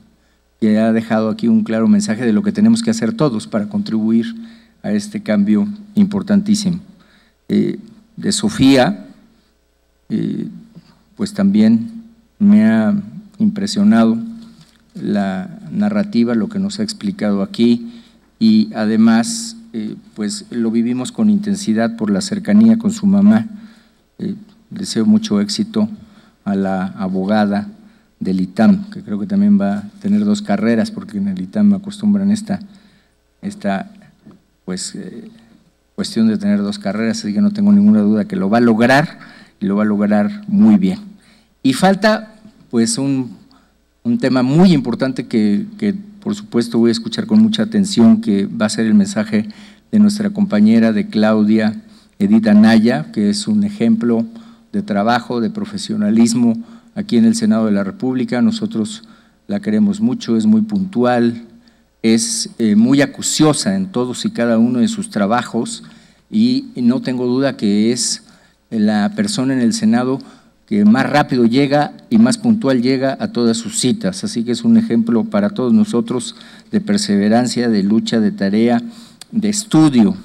que ha dejado aquí un claro mensaje de lo que tenemos que hacer todos para contribuir a este cambio importantísimo. De Sofía, pues también me ha impresionado la narrativa, lo que nos ha explicado aquí, y además pues lo vivimos con intensidad por la cercanía con su mamá. Deseo mucho éxito a la abogada del ITAM, que creo que también va a tener 2 carreras, porque en el ITAM acostumbran esta cuestión de tener 2 carreras, así que no tengo ninguna duda que lo va a lograr, y lo va a lograr muy bien. Y falta pues un tema muy importante que por supuesto voy a escuchar con mucha atención, que va a ser el mensaje de nuestra compañera de Claudia, Edith Anaya, que es un ejemplo de trabajo, de profesionalismo aquí en el Senado de la República. Nosotros la queremos mucho, es muy puntual, es muy acuciosa en todos y cada uno de sus trabajos, y no tengo duda que es la persona en el Senado que más rápido llega y más puntual llega a todas sus citas. Así que es un ejemplo para todos nosotros de perseverancia, de lucha, de tarea, de estudio.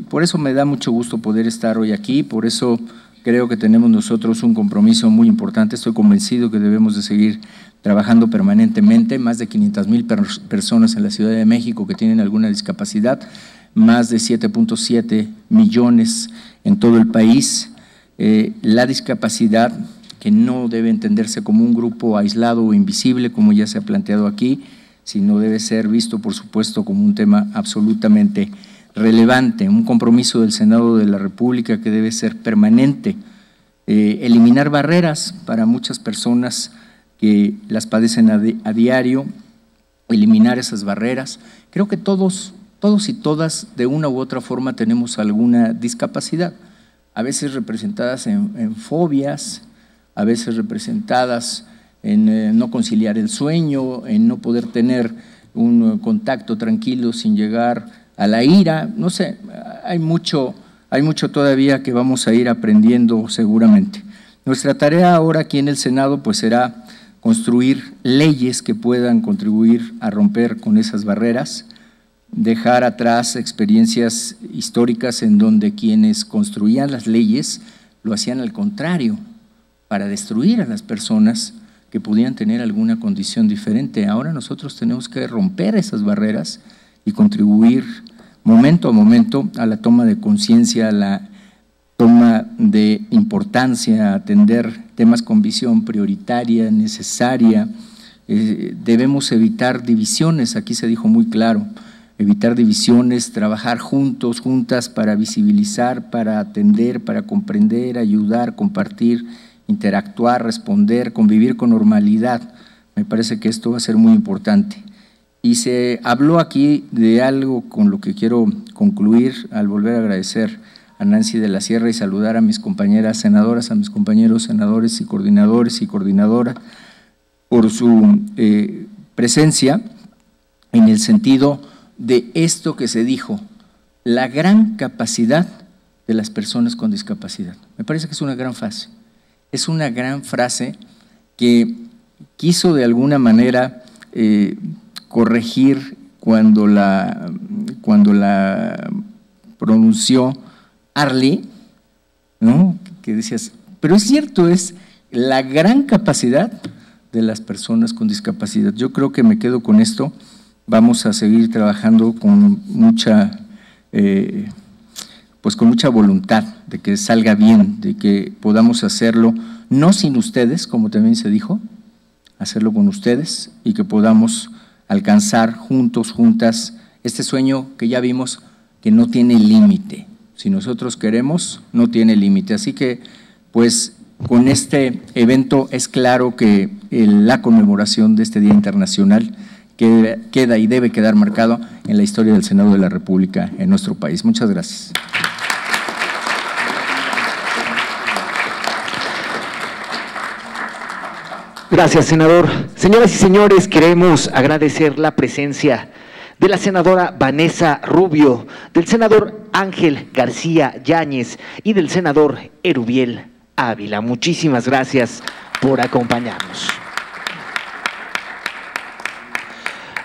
Por eso me da mucho gusto poder estar hoy aquí, por eso creo que tenemos nosotros un compromiso muy importante. Estoy convencido que debemos de seguir trabajando permanentemente. Más de 500,000 personas en la Ciudad de México que tienen alguna discapacidad, más de 7.7 millones en todo el país. La discapacidad, que no debe entenderse como un grupo aislado o invisible, como ya se ha planteado aquí, sino debe ser visto, por supuesto, como un tema absolutamente relevante, un compromiso del Senado de la República que debe ser permanente, eliminar barreras para muchas personas que las padecen a diario, eliminar esas barreras. Creo que todos y todas, de una u otra forma, tenemos alguna discapacidad, a veces representadas en fobias, a veces representadas en no conciliar el sueño, en no poder tener un contacto tranquilo sin llegar a la ira. No sé, hay mucho todavía que vamos a ir aprendiendo seguramente. Nuestra tarea ahora aquí en el Senado pues será construir leyes que puedan contribuir a romper con esas barreras, dejar atrás experiencias históricas en donde quienes construían las leyes lo hacían al contrario, para destruir a las personas que podían tener alguna condición diferente. Ahora nosotros tenemos que romper esas barreras y contribuir momento a momento a la toma de conciencia, a la toma de importancia, a atender temas con visión prioritaria, necesaria. Debemos evitar divisiones, aquí se dijo muy claro, evitar divisiones, trabajar juntos, juntas para visibilizar, para atender, para comprender, ayudar, compartir, interactuar, responder, convivir con normalidad. Me parece que esto va a ser muy importante. Y se habló aquí de algo con lo que quiero concluir al volver a agradecer a Nancy de la Sierra y saludar a mis compañeras senadoras, a mis compañeros senadores y coordinadores y coordinadora por su presencia en el sentido de esto que se dijo, la gran capacidad de las personas con discapacidad. Me parece que es una gran frase. Es una gran frase que quiso de alguna manera corregir cuando la pronunció Arly, ¿no? Que decías, pero es cierto, es la gran capacidad de las personas con discapacidad. Yo creo que me quedo con esto. Vamos a seguir trabajando con mucha, pues con mucha voluntad de que salga bien, de que podamos hacerlo, no sin ustedes, como también se dijo, hacerlo con ustedes y que podamos alcanzar juntos, juntas, este sueño que ya vimos que no tiene límite. Si nosotros queremos, no tiene límite. Así que, pues, con este evento es claro que la conmemoración de este Día Internacional queda y debe quedar marcado en la historia del Senado de la República en nuestro país. Muchas gracias. Gracias, senador. Señoras y señores, queremos agradecer la presencia de la senadora Vanessa Rubio, del senador Ángel García Yáñez y del senador Erubiel Ávila. Muchísimas gracias por acompañarnos.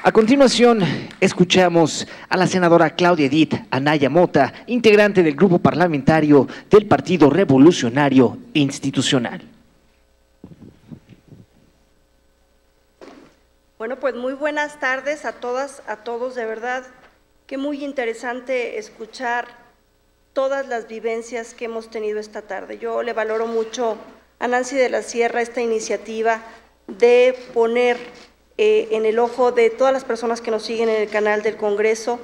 A continuación, escuchamos a la senadora Claudia Edith Anaya Mota, integrante del grupo parlamentario del Partido Revolucionario Institucional. Bueno, pues muy buenas tardes a todas, a todos, de verdad, que muy interesante escuchar todas las vivencias que hemos tenido esta tarde. Yo le valoro mucho a Nancy de la Sierra esta iniciativa de poner en el ojo de todas las personas que nos siguen en el canal del Congreso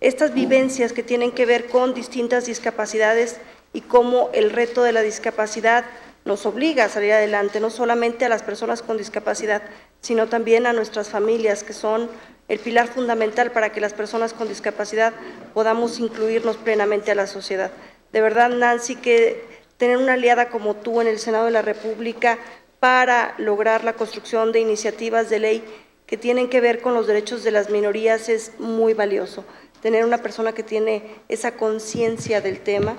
estas vivencias que tienen que ver con distintas discapacidades y cómo el reto de la discapacidad nos obliga a salir adelante, no solamente a las personas con discapacidad, sino también a nuestras familias, que son el pilar fundamental para que las personas con discapacidad podamos incluirnos plenamente a la sociedad. De verdad, Nancy, que tener una aliada como tú en el Senado de la República para lograr la construcción de iniciativas de ley que tienen que ver con los derechos de las minorías es muy valioso. Tener una persona que tiene esa conciencia del tema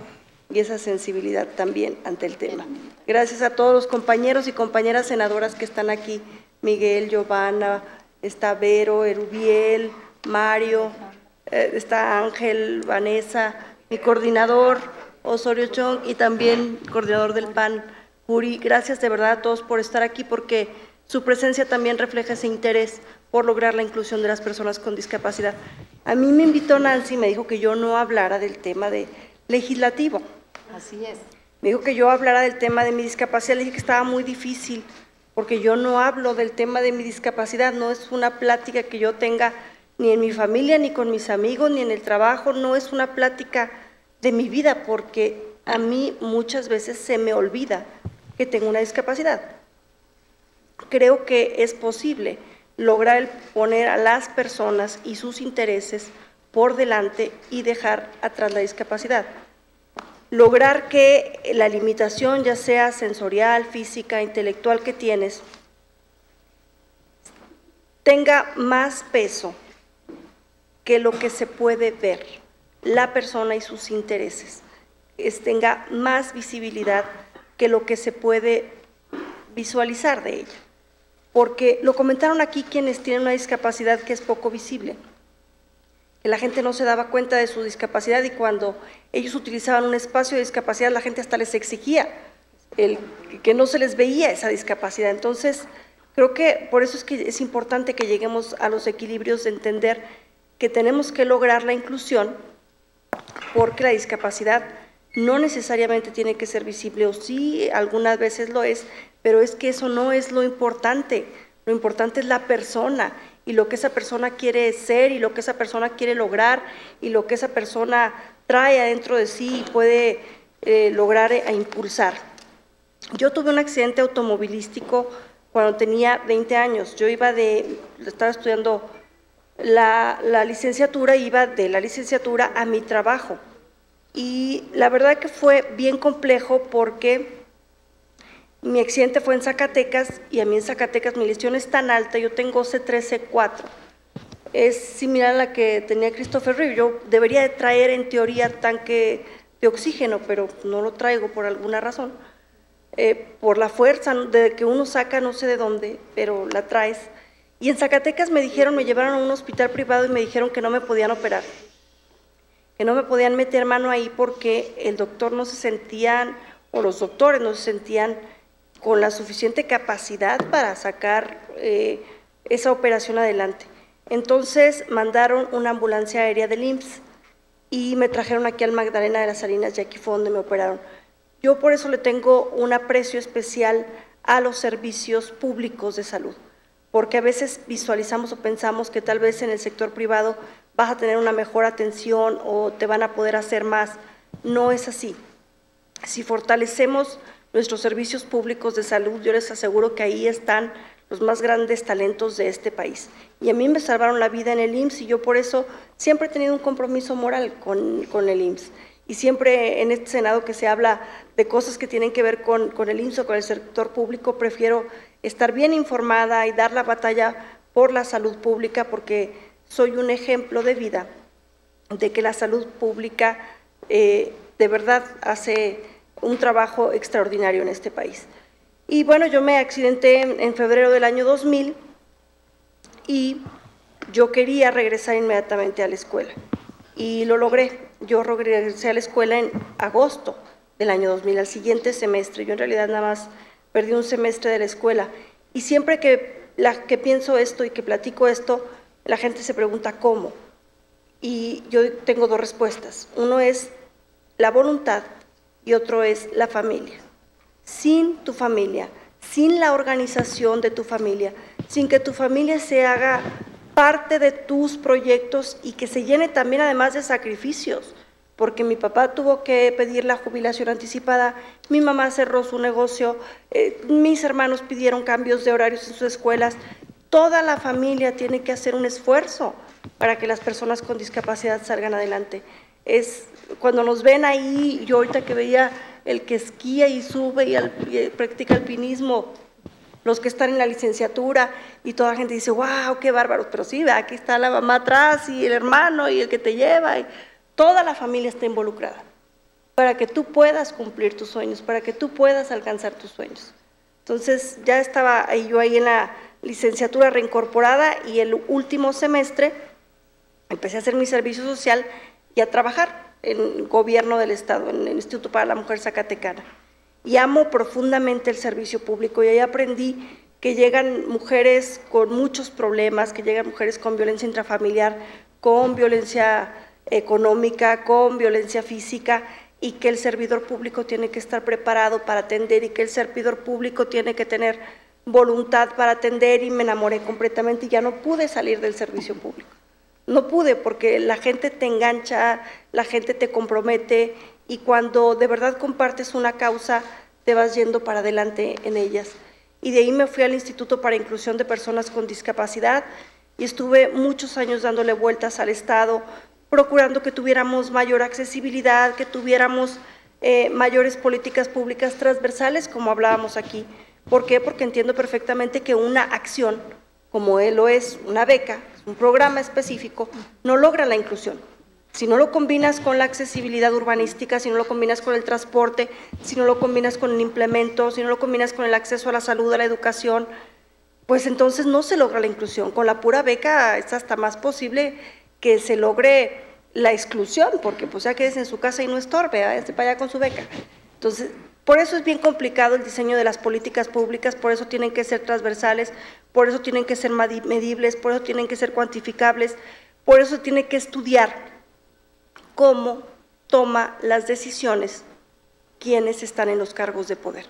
y esa sensibilidad también ante el tema. Gracias a todos los compañeros y compañeras senadoras que están aquí, Miguel, Giovanna, está Vero, Erubiel, Mario, está Ángel, Vanessa, mi coordinador Osorio Chong y también coordinador del PAN, Juri. Gracias de verdad a todos por estar aquí, porque su presencia también refleja ese interés por lograr la inclusión de las personas con discapacidad. A mí me invitó Nancy, me dijo que yo no hablara del tema de legislativo. Así es. Me dijo que yo hablara del tema de mi discapacidad, le dije que estaba muy difícil, porque yo no hablo del tema de mi discapacidad, no es una plática que yo tenga ni en mi familia, ni con mis amigos, ni en el trabajo, no es una plática de mi vida, porque a mí muchas veces se me olvida que tengo una discapacidad. Creo que es posible lograr poner a las personas y sus intereses por delante y dejar atrás la discapacidad. Lograr que la limitación, ya sea sensorial, física, intelectual que tienes, tenga más peso que lo que se puede ver, la persona y sus intereses, tenga más visibilidad que lo que se puede visualizar de ella. Porque lo comentaron aquí quienes tienen una discapacidad que es poco visible, que la gente no se daba cuenta de su discapacidad y cuando ellos utilizaban un espacio de discapacidad la gente hasta les exigía que no se les veía esa discapacidad. Entonces, creo que por eso es que es importante que lleguemos a los equilibrios de entender que tenemos que lograr la inclusión, porque la discapacidad no necesariamente tiene que ser visible, o sí, algunas veces lo es, pero es que eso no es lo importante es la persona y lo que esa persona quiere ser y lo que esa persona quiere lograr y lo que esa persona trae adentro de sí y puede lograr e impulsar. Yo tuve un accidente automovilístico cuando tenía 20 años, yo estaba estudiando la licenciatura, iba de la licenciatura a mi trabajo y la verdad que fue bien complejo porque mi accidente fue en Zacatecas y a mí en Zacatecas mi lesión es tan alta, yo tengo C3, C4, es similar a la que tenía Christopher Reeve. Yo debería de traer en teoría tanque de oxígeno, pero no lo traigo por alguna razón, por la fuerza de que uno saca no sé de dónde, pero la traes. Y en Zacatecas me llevaron a un hospital privado y me dijeron que no me podían operar. que no me podían meter mano ahí porque el doctor no se sentían, o los doctores no se sentían con la suficiente capacidad para sacar esa operación adelante. Entonces mandaron una ambulancia aérea del IMSS y me trajeron aquí al Magdalena de las Salinas y aquí fue donde me operaron. Yo por eso le tengo un aprecio especial a los servicios públicos de salud, porque a veces visualizamos o pensamos que tal vez en el sector privado vas a tener una mejor atención o te van a poder hacer más. No es así. Si fortalecemos nuestros servicios públicos de salud, yo les aseguro que ahí están los más grandes talentos de este país. Y a mí me salvaron la vida en el IMSS y yo por eso siempre he tenido un compromiso moral con el IMSS. Y siempre en este Senado que se habla de cosas que tienen que ver con el IMSS o con el sector público, prefiero estar bien informada y dar la batalla por la salud pública porque soy un ejemplo de vida de que la salud pública de verdad hace un trabajo extraordinario en este país. Y bueno, yo me accidenté en febrero del año 2000 y yo quería regresar inmediatamente a la escuela y lo logré. Yo regresé a la escuela en agosto del año 2000, al siguiente semestre. Yo en realidad nada más perdí un semestre de la escuela y siempre que pienso esto y que platico esto, la gente se pregunta ¿cómo? Y yo tengo dos respuestas. Uno es la voluntad y otro es la familia. Sin tu familia, sin la organización de tu familia, sin que tu familia se haga parte de tus proyectos y que se llene también además de sacrificios, porque mi papá tuvo que pedir la jubilación anticipada, mi mamá cerró su negocio, mis hermanos pidieron cambios de horarios en sus escuelas, toda la familia tiene que hacer un esfuerzo para que las personas con discapacidad salgan adelante. Es cuando nos ven ahí, yo ahorita que veía el que esquía y sube y practica alpinismo, los que están en la licenciatura y toda la gente dice, wow, qué bárbaro, pero sí, aquí está la mamá atrás y el hermano y el que te lleva, y toda la familia está involucrada para que tú puedas cumplir tus sueños, para que tú puedas alcanzar tus sueños. Entonces ya estaba yo ahí en la licenciatura reincorporada y el último semestre empecé a hacer mi servicio social y a trabajar en el gobierno del Estado, en el Instituto para la Mujer Zacatecana. Y amo profundamente el servicio público y ahí aprendí que llegan mujeres con muchos problemas, que llegan mujeres con violencia intrafamiliar, con violencia económica, con violencia física y que el servidor público tiene que estar preparado para atender y que el servidor público tiene que tener voluntad para atender y me enamoré completamente y ya no pude salir del servicio público. No pude porque la gente te engancha, la gente te compromete y cuando de verdad compartes una causa te vas yendo para adelante en ellas. Y de ahí me fui al Instituto para Inclusión de Personas con Discapacidad y estuve muchos años dándole vueltas al Estado, procurando que tuviéramos mayor accesibilidad, que tuviéramos mayores políticas públicas transversales, como hablábamos aquí. ¿Por qué? Porque entiendo perfectamente que una acción, como lo es una beca, un programa específico, no logra la inclusión. Si no lo combinas con la accesibilidad urbanística, si no lo combinas con el transporte, si no lo combinas con el implemento, si no lo combinas con el acceso a la salud, a la educación, pues entonces no se logra la inclusión. Con la pura beca es hasta más posible que se logre la exclusión, porque pues ya quedes en su casa y no estorbe, esté para allá con su beca. Entonces, por eso es bien complicado el diseño de las políticas públicas, por eso tienen que ser transversales, por eso tienen que ser medibles, por eso tienen que ser cuantificables, por eso tiene que estudiar cómo toma las decisiones quienes están en los cargos de poder.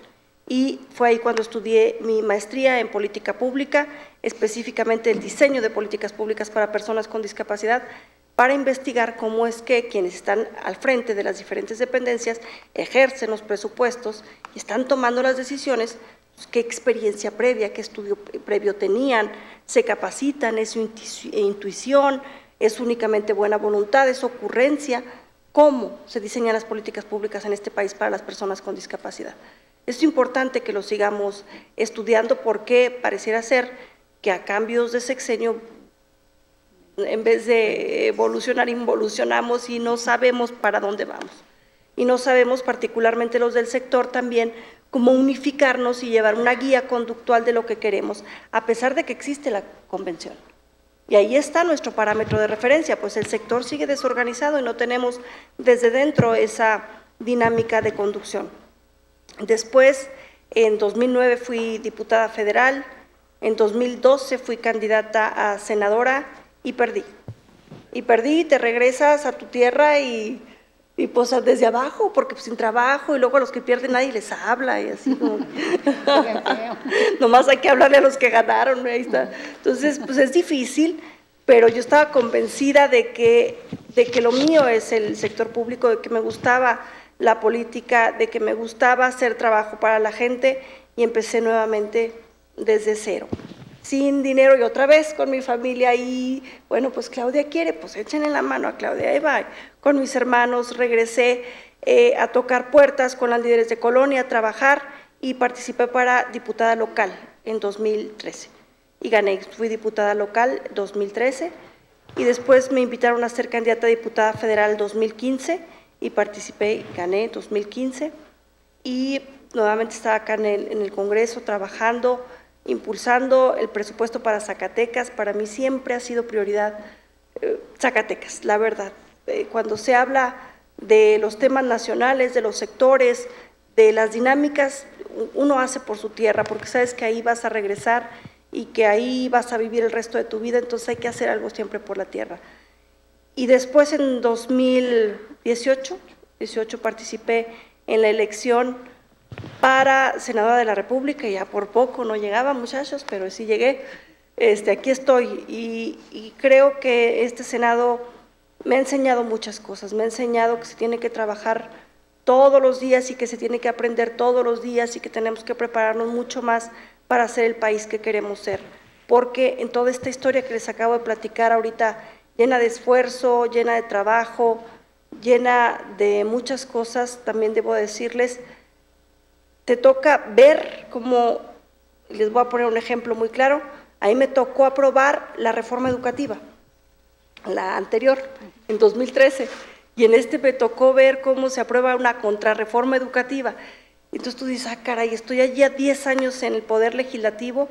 Y fue ahí cuando estudié mi maestría en política pública, específicamente el diseño de políticas públicas para personas con discapacidad, para investigar cómo es que quienes están al frente de las diferentes dependencias ejercen los presupuestos y están tomando las decisiones, pues, qué experiencia previa, qué estudio previo tenían, se capacitan, es su intuición, es únicamente buena voluntad, es ocurrencia, cómo se diseñan las políticas públicas en este país para las personas con discapacidad. Es importante que lo sigamos estudiando porque pareciera ser que a cambios de sexenio, en vez de evolucionar, involucionamos y no sabemos para dónde vamos. Y no sabemos, particularmente los del sector también, cómo unificarnos y llevar una guía conductual de lo que queremos, a pesar de que existe la convención. Y ahí está nuestro parámetro de referencia, pues el sector sigue desorganizado y no tenemos desde dentro esa dinámica de conducción. Después, en 2009 fui diputada federal, en 2012 fui candidata a senadora y perdí. Y perdí, te regresas a tu tierra y pues desde abajo, porque pues, sin trabajo, y luego a los que pierden nadie les habla, y así como… Nomás hay que hablarle a los que ganaron, ahí está. Entonces, pues es difícil, pero yo estaba convencida de que lo mío es el sector público, de que me gustaba la política, de que me gustaba hacer trabajo para la gente, y empecé nuevamente desde cero, sin dinero, y otra vez con mi familia, y bueno, pues Claudia quiere, pues échenle la mano a Claudia, ahí va. Con mis hermanos regresé a tocar puertas con las líderes de colonia, a trabajar, y participé para diputada local en 2013, y gané, fui diputada local 2013, y después me invitaron a ser candidata a diputada federal 2015, y participé y gané 2015, y nuevamente estaba acá en el Congreso trabajando, impulsando el presupuesto para Zacatecas. Para mí siempre ha sido prioridad Zacatecas, la verdad. Cuando se habla de los temas nacionales, de los sectores, de las dinámicas, uno hace por su tierra, porque sabes que ahí vas a regresar y que ahí vas a vivir el resto de tu vida, entonces hay que hacer algo siempre por la tierra. Y después en 2018 participé en la elección para senadora de la República, y ya por poco no llegaba, muchachos, pero sí llegué. Aquí estoy, y creo que este Senado me ha enseñado muchas cosas, me ha enseñado que se tiene que trabajar todos los días y que se tiene que aprender todos los días y que tenemos que prepararnos mucho más para ser el país que queremos ser, porque en toda esta historia que les acabo de platicar ahorita, llena de esfuerzo, llena de trabajo, llena de muchas cosas, también debo decirles, te toca ver cómo, les voy a poner un ejemplo muy claro, ahí me tocó aprobar la reforma educativa, la anterior, en 2013, y en me tocó ver cómo se aprueba una contrarreforma educativa. Entonces tú dices, caray, estoy allí a 10 años en el Poder Legislativo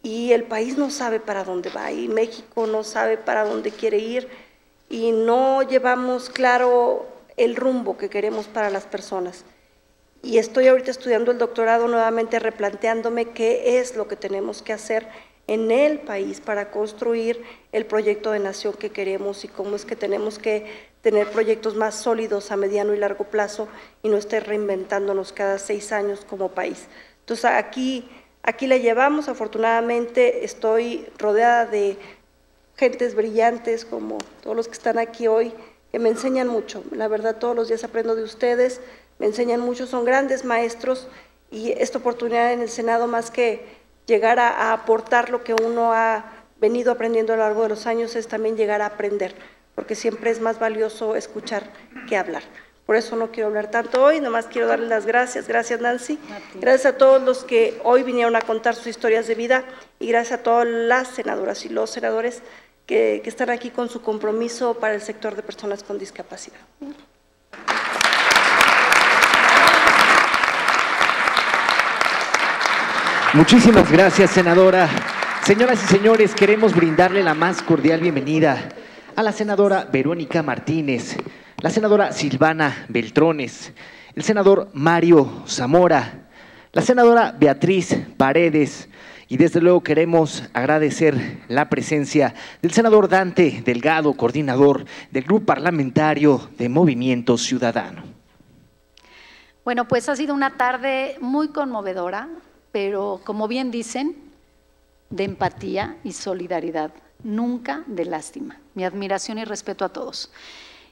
y el país no sabe para dónde va, y México no sabe para dónde quiere ir, y no llevamos claro el rumbo que queremos para las personas. Y estoy ahorita estudiando el doctorado nuevamente, replanteándome qué es lo que tenemos que hacer en el país para construir el proyecto de nación que queremos, y cómo es que tenemos que tener proyectos más sólidos a mediano y largo plazo y no estar reinventándonos cada 6 años como país. Entonces aquí la llevamos. Afortunadamente estoy rodeada de gentes brillantes como todos los que están aquí hoy, que me enseñan mucho. La verdad, todos los días aprendo de ustedes, me enseñan mucho, son grandes maestros, y esta oportunidad en el Senado, más que llegar a aportar lo que uno ha venido aprendiendo a lo largo de los años, es también llegar a aprender, porque siempre es más valioso escuchar que hablar. Por eso no quiero hablar tanto hoy, nomás quiero darles las gracias. Gracias, Nancy. Gracias a todos los que hoy vinieron a contar sus historias de vida, y gracias a todas las senadoras y los senadores que están aquí con su compromiso para el sector de personas con discapacidad. Muchísimas gracias, senadora. Señoras y señores, queremos brindarle la más cordial bienvenida a la senadora Verónica Martínez, la senadora Silvana Beltrones, el senador Mario Zamora, la senadora Beatriz Paredes, y desde luego queremos agradecer la presencia del senador Dante Delgado, coordinador del Grupo Parlamentario de Movimiento Ciudadano. Bueno, pues ha sido una tarde muy conmovedora, pero como bien dicen, de empatía y solidaridad, nunca de lástima. Mi admiración y respeto a todos.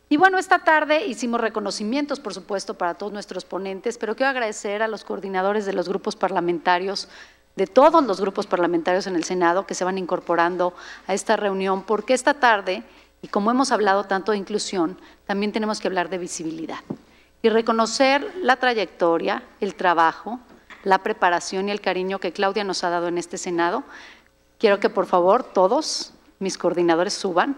Y bueno, esta tarde hicimos reconocimientos, por supuesto, para todos nuestros ponentes, pero quiero agradecer a los coordinadores de los grupos parlamentarios, de todos los grupos parlamentarios en el Senado que se van incorporando a esta reunión, porque esta tarde, y como hemos hablado tanto de inclusión, también tenemos que hablar de visibilidad y reconocer la trayectoria, el trabajo, la preparación y el cariño que Claudia nos ha dado en este Senado. Quiero que por favor todos mis coordinadores suban,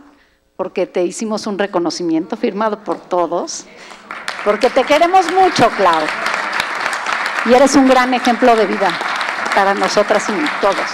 porque te hicimos un reconocimiento firmado por todos, porque te queremos mucho, Clau, y eres un gran ejemplo de vida para nosotras y todos.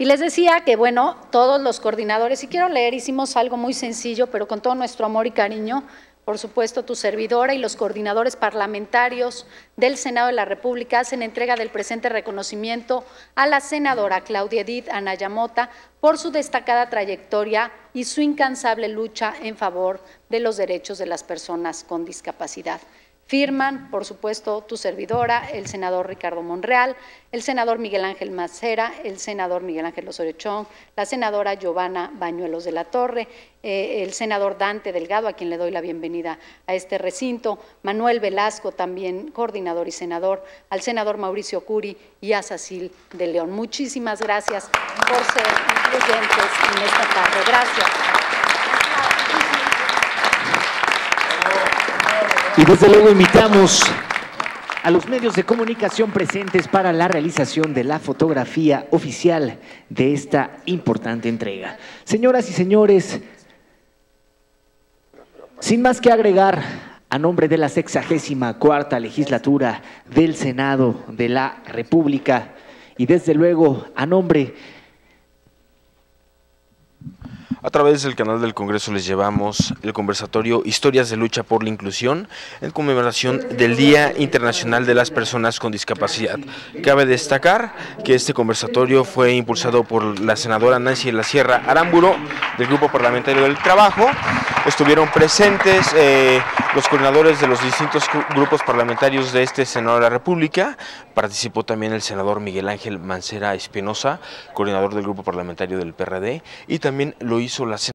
Y les decía que, bueno, todos los coordinadores, y quiero leer, hicimos algo muy sencillo, pero con todo nuestro amor y cariño, por supuesto, tu servidora y los coordinadores parlamentarios del Senado de la República hacen entrega del presente reconocimiento a la senadora Claudia Edith Anaya Mota por su destacada trayectoria y su incansable lucha en favor de los derechos de las personas con discapacidad. Firman, por supuesto, tu servidora, el senador Ricardo Monreal, el senador Miguel Ángel Mancera, el senador Miguel Ángel Osorio Chong, la senadora Giovanna Bañuelos de la Torre, el senador Dante Delgado, a quien le doy la bienvenida a este recinto, Manuel Velasco, también coordinador y senador, al senador Mauricio Curi y a Sacil de León. Muchísimas gracias por ser incluyentes en esta tarde. Gracias. Y desde luego invitamos a los medios de comunicación presentes para la realización de la fotografía oficial de esta importante entrega. Señoras y señores, sin más que agregar, a nombre de la 64ª legislatura del Senado de la República y desde luego a nombre... A través del canal del Congreso les llevamos el conversatorio Historias de lucha por la inclusión en conmemoración del Día Internacional de las Personas con Discapacidad. Cabe destacar que este conversatorio fue impulsado por la senadora Nancy de la Sierra Aramburo del Grupo Parlamentario del Trabajo. Estuvieron presentes los coordinadores de los distintos grupos parlamentarios de este Senado de la República. Participó también el senador Miguel Ángel Mancera Espinosa, coordinador del Grupo Parlamentario del PRD, y también lo hizo la